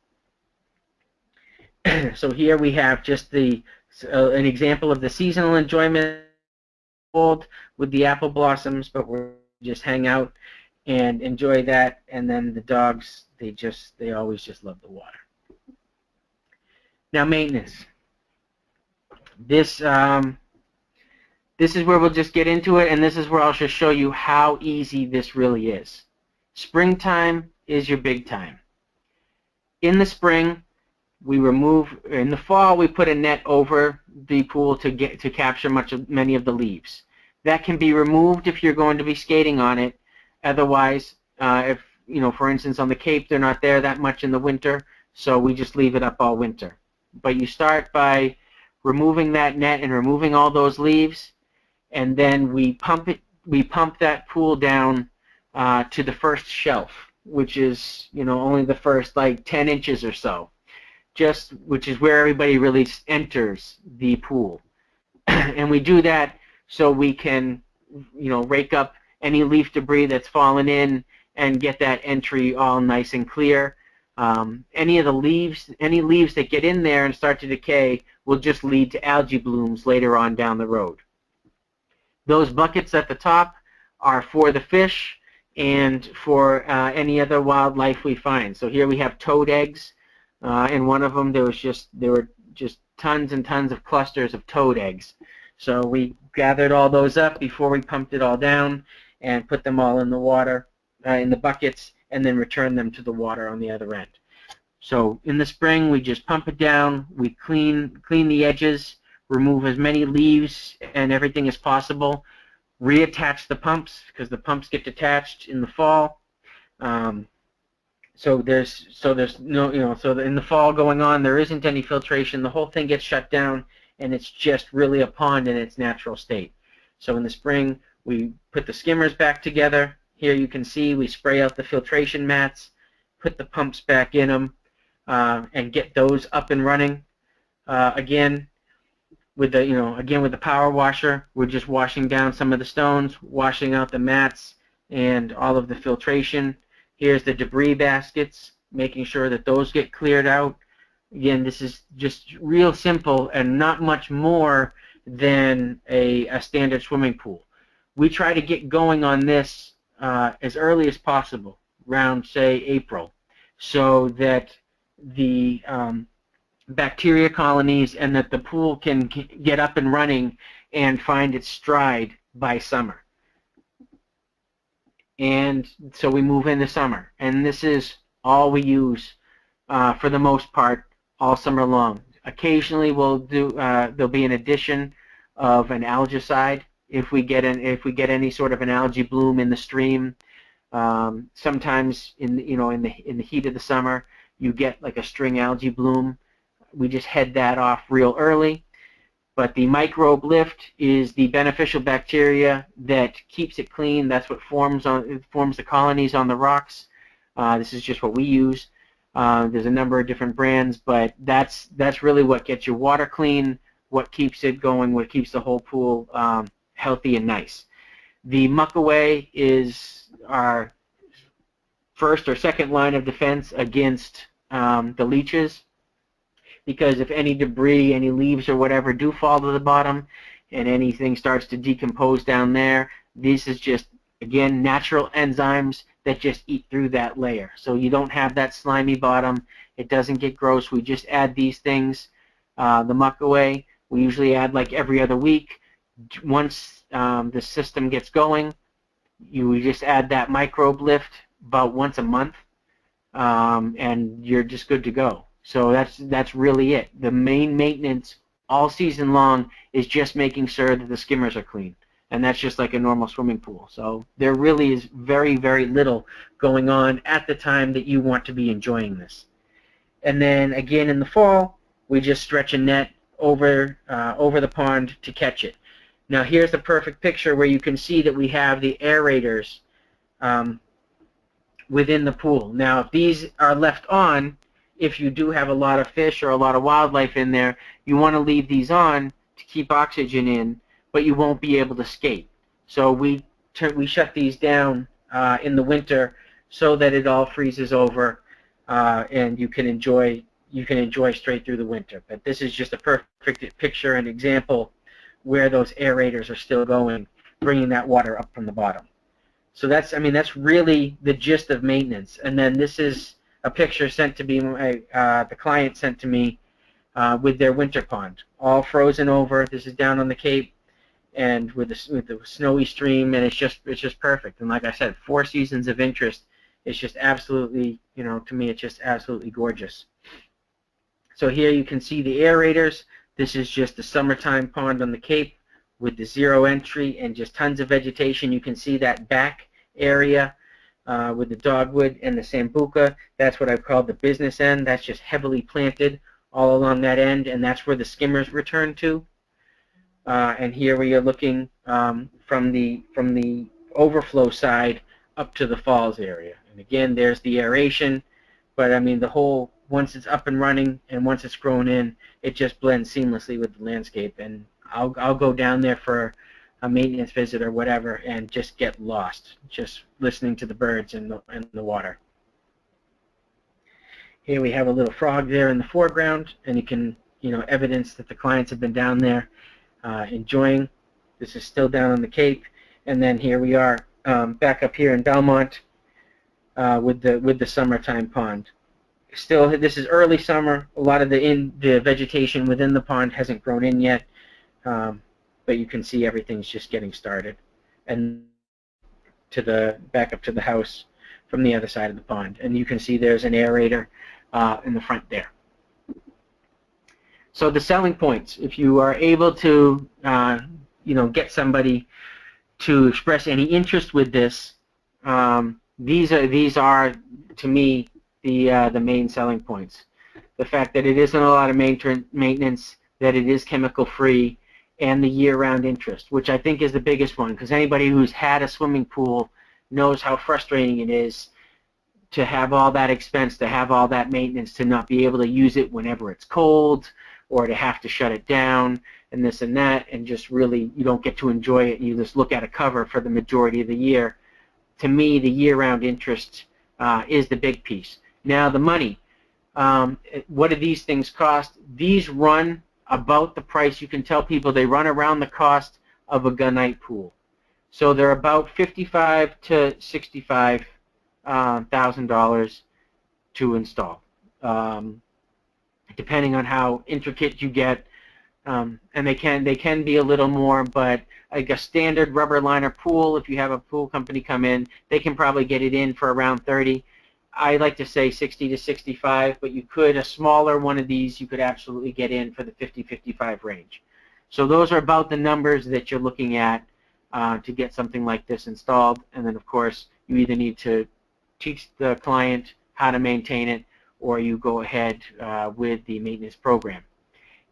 Speaker 2: So here we have just an example of the seasonal enjoyment with the apple blossoms, but we'll just hang out and enjoy that. And then the dogs, they always just love the water. Now, maintenance. This is where we'll just get into it, and this is where I'll just show you how easy this really is. Springtime is your big time. In the spring, in the fall, we put a net over the pool to capture many of the leaves. That can be removed if you're going to be skating on it. Otherwise, if for instance, on the Cape, they're not there that much in the winter, so we just leave it up all winter. But you start by removing that net and removing all those leaves, and then we pump that pool down to the first shelf, which is only the first like 10 inches or so, which is where everybody really enters the pool. And we do that so we can rake up any leaf debris that's fallen in and get that entry all nice and clear. Any leaves that get in there and start to decay will just lead to algae blooms later on down the road. Those buckets at the top are for the fish and for any other wildlife we find. So here we have toad eggs. In one of them, there were just tons and tons of clusters of toad eggs. So we gathered all those up before we pumped it all down and put them all in the water, in the buckets, and then return them to the water on the other end. So in the spring, we just pump it down, we clean the edges, remove as many leaves and everything as possible, reattach the pumps, because the pumps get detached in the fall. So in the fall going on, there isn't any filtration. The whole thing gets shut down, and it's just really a pond in its natural state. So in the spring, we put the skimmers back together. Here you can see we spray out the filtration mats, put the pumps back in them, and get those up and running. Again, with the power washer, we're just washing down some of the stones, washing out the mats and all of the filtration. Here's the debris baskets, making sure that those get cleared out. Again, this is just real simple and not much more than a standard swimming pool. We try to get going on this as early as possible, around, say, April, so that the bacteria colonies and that the pool can get up and running and find its stride by summer. And so we move into summer, and this is all we use for the most part all summer long. Occasionally, we'll do there'll be an addition of an algicide if we get any sort of an algae bloom in the stream. Sometimes in the heat of the summer, you get like a string algae bloom. We just head that off real early. But the microbe lift is the beneficial bacteria that keeps it clean. That's what forms the colonies on the rocks. This is just what we use. There's a number of different brands, but that's really what gets your water clean, what keeps it going, what keeps the whole pool healthy and nice. The muck away is our first or second line of defense against the leeches, because if any debris, any leaves or whatever do fall to the bottom and anything starts to decompose down there, this is just, again, natural enzymes that just eat through that layer. So you don't have that slimy bottom. It doesn't get gross. We just add these things, the muck away. We usually add like every other week. Once the system gets going, we just add that microbe lift about once a month, and you're just good to go. So that's really it. The main maintenance all season long is just making sure that the skimmers are clean. And that's just like a normal swimming pool. So there really is very, very little going on at the time that you want to be enjoying this. And then again in the fall, we just stretch a net over the pond to catch it. Now here's the perfect picture where you can see that we have the aerators within the pool. Now if these are left on, if you do have a lot of fish or a lot of wildlife in there, you want to leave these on to keep oxygen in, but you won't be able to skate. So we shut these down in the winter so that it all freezes over and you can enjoy straight through the winter. But this is just a perfect picture and example where those aerators are still going, bringing that water up from the bottom. So that's really the gist of maintenance. And then this is a picture sent to me, the client sent to me with their winter pond, all frozen over. This is down on the Cape, and with the snowy stream, and it's just perfect. And like I said, 4 seasons of interest. It's just absolutely, to me, it's just absolutely gorgeous. So here you can see the aerators. This is just the summertime pond on the Cape with the 0 entry and just tons of vegetation. You can see that back area with the dogwood and the sambuca. That's what I've called the business end. That's just heavily planted all along that end, and that's where the skimmers return to. And here we are looking from the overflow side up to the falls area. And again, there's the aeration, but I mean the whole, once it's up and running and once it's grown in, it just blends seamlessly with the landscape. And I'll go down there for a maintenance visit or whatever and just get lost, just listening to the birds and the water. Here we have a little frog there in the foreground, and you can evidence that the clients have been down there enjoying. This is still down on the Cape, and then here we are back up here in Belmont with the summertime pond. Still, this is early summer. A lot of the vegetation within the pond hasn't grown in yet. But you can see everything's just getting started, and back up to the house from the other side of the pond, and you can see there's an aerator in the front there. So the selling points, if you are able to get somebody to express any interest with this, these are to me the main selling points. The fact that it isn't a lot of maintenance, that it is chemical free, and the year-round interest, which I think is the biggest one, because anybody who's had a swimming pool knows how frustrating it is to have all that expense, to have all that maintenance, to not be able to use it whenever it's cold, or to have to shut it down, and this and that, and just really you don't get to enjoy it, and you just look at a cover for the majority of the year. To me, the year-round interest is the big piece. Now, the money. What do these things cost? These run about the price. You can tell people they run around the cost of a gunite pool. So they're about $55,000 to $65,000 to install, depending on how intricate you get. And they can be a little more, but like a standard rubber liner pool, if you have a pool company come in, they can probably get it in for around $30,000. I like to say 60 to 65, but you could, a smaller one of these, you could absolutely get in for the 50-55 range. So those are about the numbers that you're looking at to get something like this installed. And then, of course, you either need to teach the client how to maintain it, or you go ahead with the maintenance program.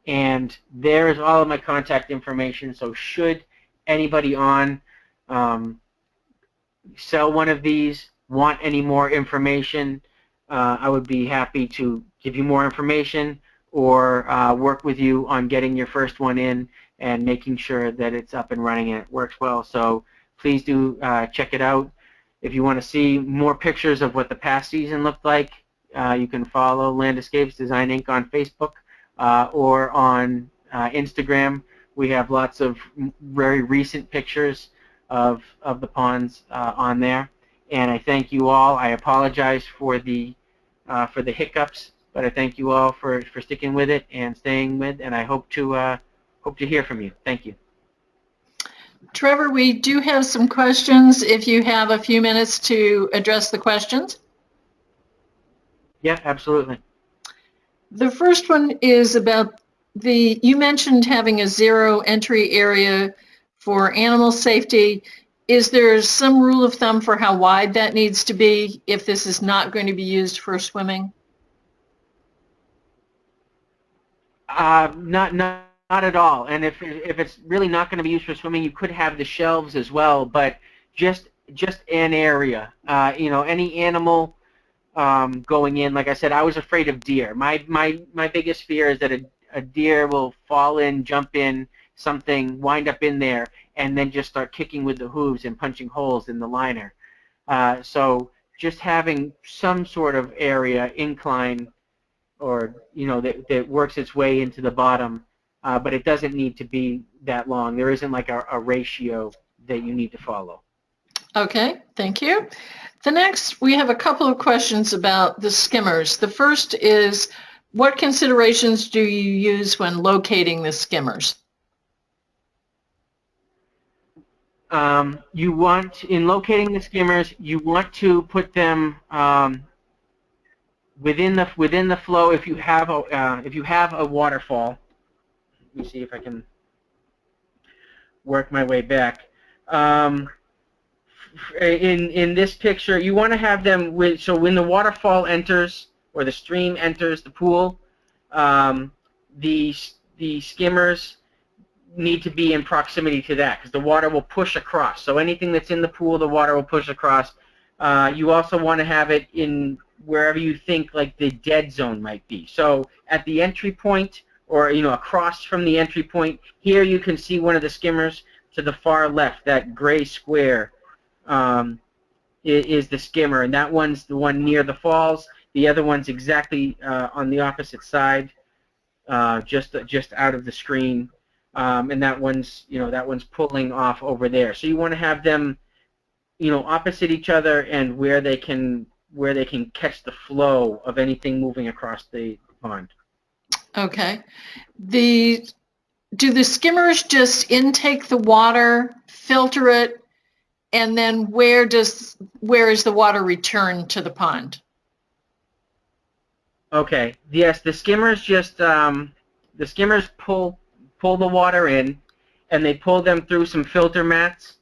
Speaker 2: And there's all of my contact information. So should anybody on sell one of these, want any more information, I would be happy to give you more information or work with you on getting your first one in and making sure that it's up and running and it works well. So please do check it out. If you want to see more pictures of what the past season looked like, you can follow Landscapes Design Inc. on Facebook or on Instagram. We have lots of very recent pictures of the ponds on there. And I thank you all. I apologize for the hiccups, but I thank you all for sticking with it and staying with. And I hope to hear from you. Thank you.
Speaker 1: Trevor, we do have some questions. If you have a few minutes to address the questions.
Speaker 2: Yeah, absolutely.
Speaker 1: The first one is about you mentioned having a zero entry area for animal safety. Is there some rule of thumb for how wide that needs to be if this is not going to be used for swimming?
Speaker 2: Not at all. And if it's really not going to be used for swimming, you could have the shelves as well, but just an area. You know, any animal going in. Like I said, I was afraid of deer. My biggest fear is that a deer will fall in, jump in something, wind up in there, and then just start kicking with the hooves and punching holes in the liner. So just having some sort of area, incline, or that works its way into the bottom, but it doesn't need to be that long. There isn't like a ratio that you need to follow.
Speaker 1: Okay, thank you. The next, we have a couple of questions about the skimmers. The first is, what considerations do you use when locating the skimmers?
Speaker 2: In locating the skimmers, you want to put them within the flow. If you have a waterfall, let me see if I can work my way back. In this picture, you want to have them so when the waterfall enters or the stream enters the pool, the skimmers need to be in proximity to that because the water will push across. So anything that's in the pool, the water will push across. You also want to have it in wherever you think like the dead zone might be. So at the entry point, or across from the entry point, here you can see one of the skimmers to the far left. That gray square is the skimmer, and that one's the one near the falls. The other one's exactly on the opposite side, just out of the screen. And that one's pulling off over there. So you want to have them, opposite each other and where they can catch the flow of anything moving across the pond. Okay.
Speaker 1: Do the skimmers just intake the water, filter it, and then where is the water returned to the pond?
Speaker 2: Okay. Yes, the skimmers pull the water in, and they pull them through some filter mats,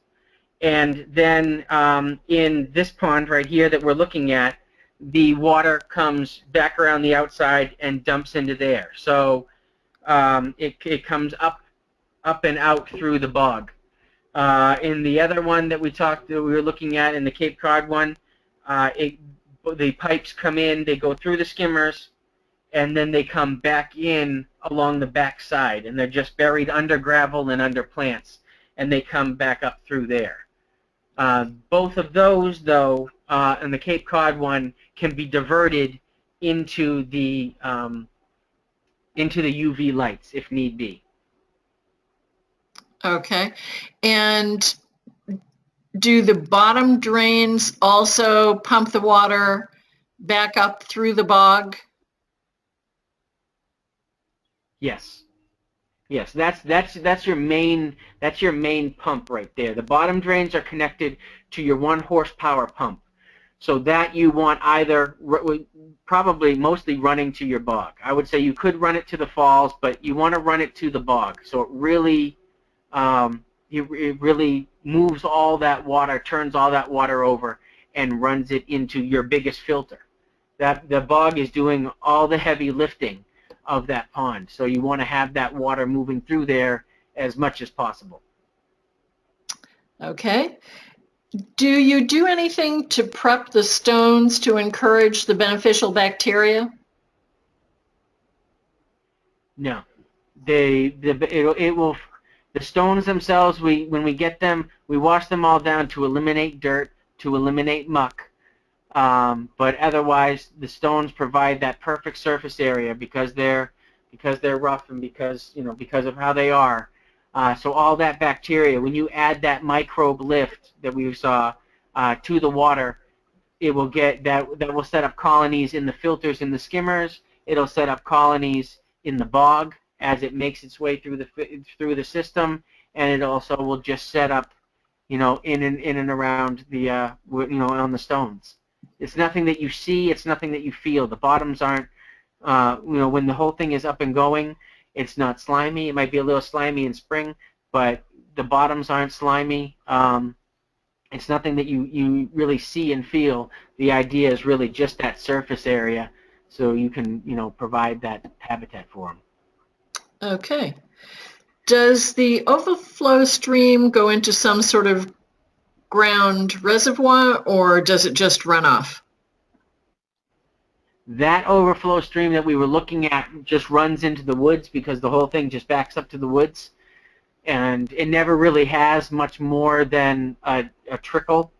Speaker 2: and then in this pond right here that we're looking at, the water comes back around the outside and dumps into there. So it comes up and out through the bog. In the other one that we were looking at, in the Cape Cod one, the pipes come in, they go through the skimmers, and then they come back in along the back side, and they're just buried under gravel and under plants, and they come back up through there. Both of those, though, and the Cape Cod one, can be diverted into the UV lights if need be.
Speaker 1: Okay, and do the bottom drains also pump the water back up through the bog?
Speaker 2: Yes. Yes, that's your main pump right there. The bottom drains are connected to your 1 horsepower pump. So that you want either, probably mostly running to your bog. I would say you could run it to the falls, but you want to run it to the bog. So it really, it really moves all that water, turns all that water over, and runs it into your biggest filter. That the bog is doing all the heavy lifting of that pond. So you want to have that water moving through there as much as possible.
Speaker 1: Okay. Do you do anything to prep the stones to encourage the beneficial bacteria?
Speaker 2: No. It will, the stones themselves, when we get them, we wash them all down to eliminate dirt, to eliminate muck. But otherwise, the stones provide that perfect surface area because they're rough and because of how they are. So all that bacteria, when you add that microbe lift that we saw to the water, it will get that will set up colonies in the filters in the skimmers. It'll set up colonies in the bog as it makes its way through the system, and it also will just set up, in and around the on the stones. It's nothing that you see. It's nothing that you feel. The bottoms aren't, when the whole thing is up and going, it's not slimy. It might be a little slimy in spring, but the bottoms aren't slimy. It's nothing that you really see and feel. The idea is really just that surface area, so you can provide that habitat for them.
Speaker 1: Okay. Does the overflow stream go into some sort of ground reservoir, or does it just run off?
Speaker 2: That overflow stream that we were looking at just runs into the woods because the whole thing just backs up to the woods, and it never really has much more than a trickle.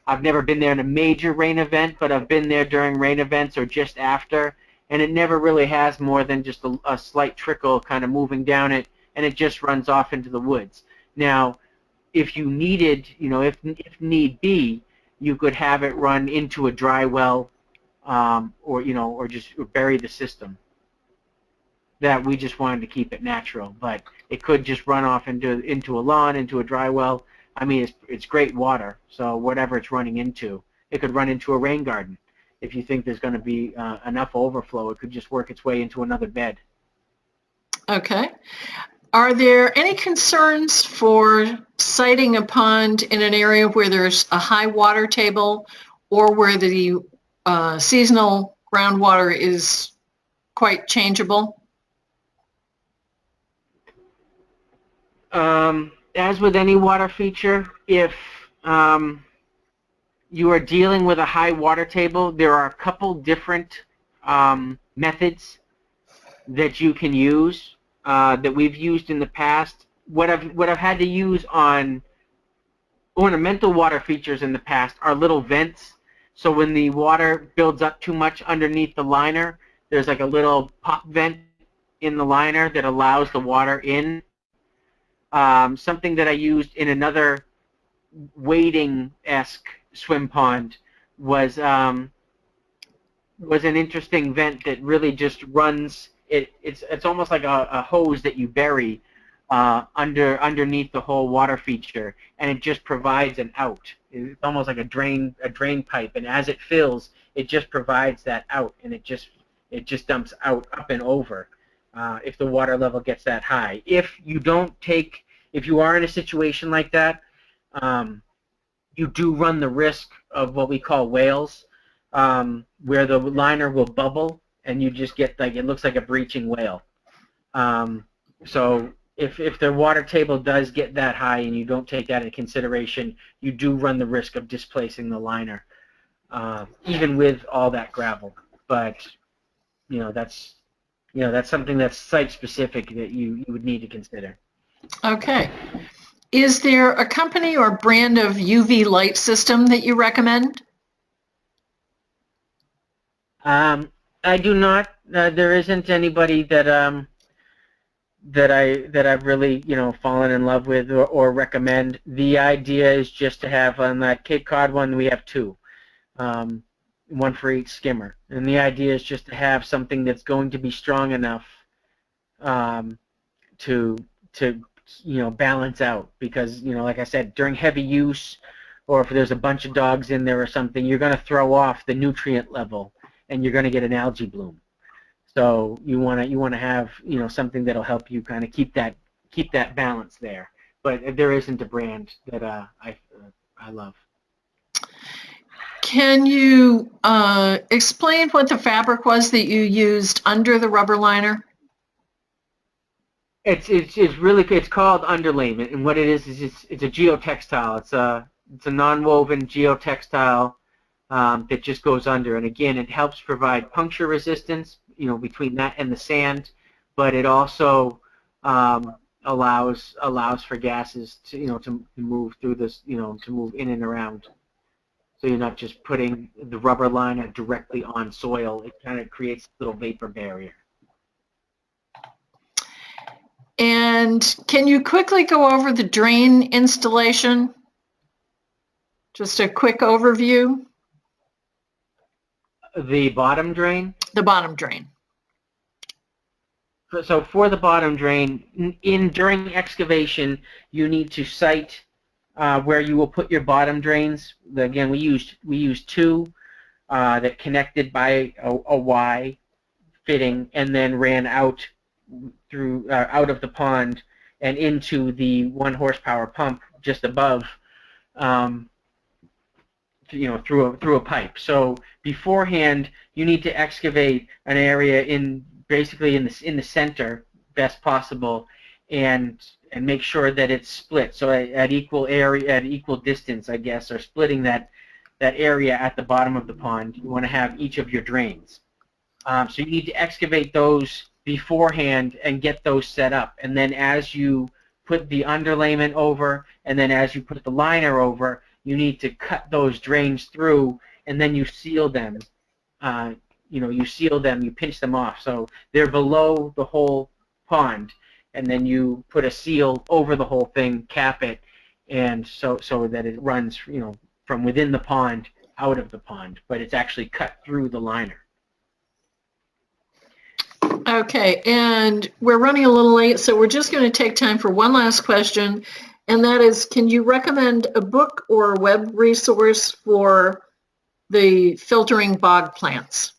Speaker 2: I've never been there in a major rain event, but I've been there during rain events or just after, and it never really has more than just a slight trickle kind of moving down it, and it just runs off into the woods. Now, if you needed, if need be, you could have it run into a dry well, or just bury the system. That we just wanted to keep it natural, but it could just run off into a lawn, into a dry well. I mean, it's great water, so whatever it's running into, it could run into a rain garden. If you think there's going to be enough overflow, it could just work its way into another bed.
Speaker 1: Okay. Are there any concerns for siting a pond in an area where there's a high water table or where the seasonal groundwater is quite changeable?
Speaker 2: As with any water feature, if you are dealing with a high water table, there are a couple different methods that you can use that we've used in the past. What I've had to use on ornamental water features in the past are little vents. So when the water builds up too much underneath the liner, there's like a little pop vent in the liner that allows the water in. Something that I used in another wading-esque swim pond was an interesting vent that really just runs. It's almost like a hose that you bury underneath the whole water feature, and it just provides an out. It's almost like a drain pipe, and as it fills, it just provides that out, and it just dumps out up and over if the water level gets that high. If you are in a situation like that, you do run the risk of what we call whales, where the liner will bubble and you just get it looks like a breaching whale. So if the water table does get that high and you don't take that into consideration, you do run the risk of displacing the liner, even with all that gravel. But that's something that's site specific that you would need to consider.
Speaker 1: Okay. Is there a company or brand of UV light system that you recommend?
Speaker 2: I do not. There isn't anybody that I've really fallen in love with or recommend. The idea is just to have on that Cape Cod one we have two, one for each skimmer, and the idea is just to have something that's going to be strong enough to balance out, because like I said, during heavy use or if there's a bunch of dogs in there or something, you're going to throw off the nutrient level, and you're going to get an algae bloom. So you want to have, you know, something that'll help you kind of keep that balance there. But there isn't a brand that I love.
Speaker 1: Can you explain what the fabric was that you used under the rubber liner?
Speaker 2: It's called underlayment, and what it is it's a geotextile. It's a non-woven geotextile that just goes under, and again, it helps provide puncture resistance, you know, between that and the sand, but it also allows for gases to, you know, to move through this, you know, to move in and around. So you're not just putting the rubber liner directly on soil. It kind of creates a little vapor barrier.
Speaker 1: And can you quickly go over the drain installation? Just a quick overview.
Speaker 2: The bottom drain?
Speaker 1: The bottom drain.
Speaker 2: So for the bottom drain, during excavation, you need to site where you will put your bottom drains. Again, we used two that connected by a Y fitting and then ran out through out of the pond and into the 1 horsepower pump just above, you know, through a pipe. So beforehand, you need to excavate an area basically in the center, best possible, and make sure that it's split. So at equal distance, I guess, or splitting that area at the bottom of the pond. You want to have each of your drains. So you need to excavate those beforehand and get those set up. And then as you put the underlayment over, and then as you put the liner over, you need to cut those drains through, and then you seal them. You know, you seal them, you pinch them off, so they're below the whole pond, and then you put a seal over the whole thing, cap it, and so that it runs, you know, from within the pond out of the pond, but it's actually cut through the liner.
Speaker 1: Okay, and we're running a little late, so we're just going to take time for one last question, and that is, can you recommend a book or a web resource for the filtering bog plants?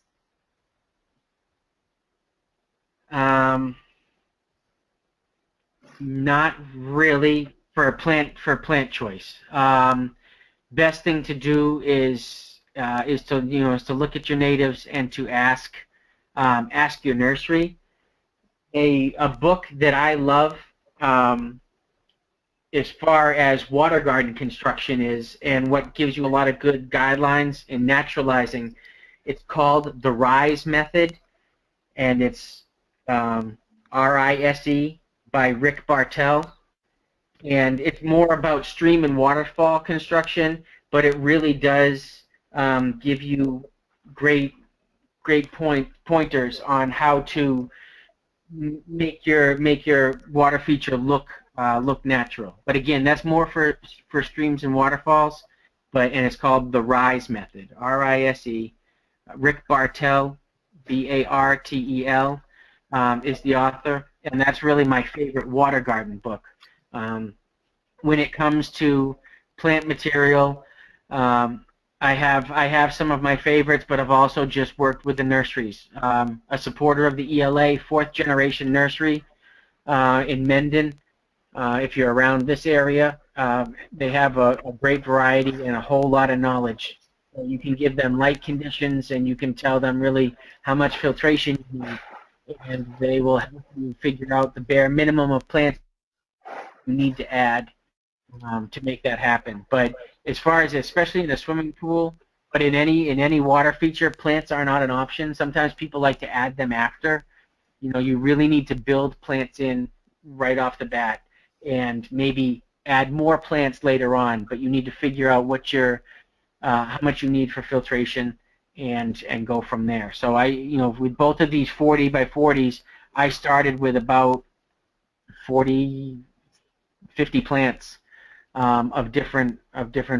Speaker 2: Not really for plant choice. Best thing to do is to look at your natives and to ask your nursery. A book that I love as far as water garden construction is, and what gives you a lot of good guidelines in naturalizing, it's called The Rise Method, and it's RISE by Rick Bartell, and it's more about stream and waterfall construction, but it really does give you great pointers on how to make your water feature look natural. But again, that's more for streams and waterfalls, and it's called The Rise Method, RISE. Rick Bartell, BARTEL, is the author, and that's really my favorite water garden book. When it comes to plant material, I have some of my favorites, but I've also just worked with the nurseries. A supporter of the ELA 4th Generation Nursery in Mendon. If you're around this area, they have a great variety and a whole lot of knowledge. So you can give them light conditions, and you can tell them really how much filtration you need, and they will help you figure out the bare minimum of plants you need to add to make that happen. But as far as, especially in a swimming pool, but in any water feature, plants are not an option. Sometimes people like to add them after. You know, you really need to build plants in right off the bat, and maybe add more plants later on. But you need to figure out what how much you need for filtration, and go from there. So with both of these 40 by 40s, I started with about 50 plants of different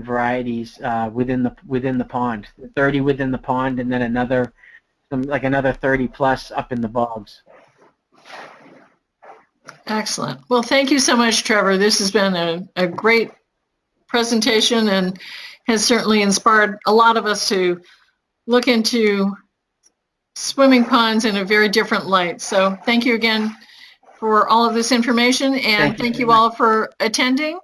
Speaker 2: varieties within the pond. 30 within the pond, and then another 30 plus up in the bogs.
Speaker 1: Excellent. Well, thank you so much, Trevor. This has been a great presentation, and has certainly inspired a lot of us to look into swimming ponds in a very different light. So thank you again for all of this information, and thank you all for attending.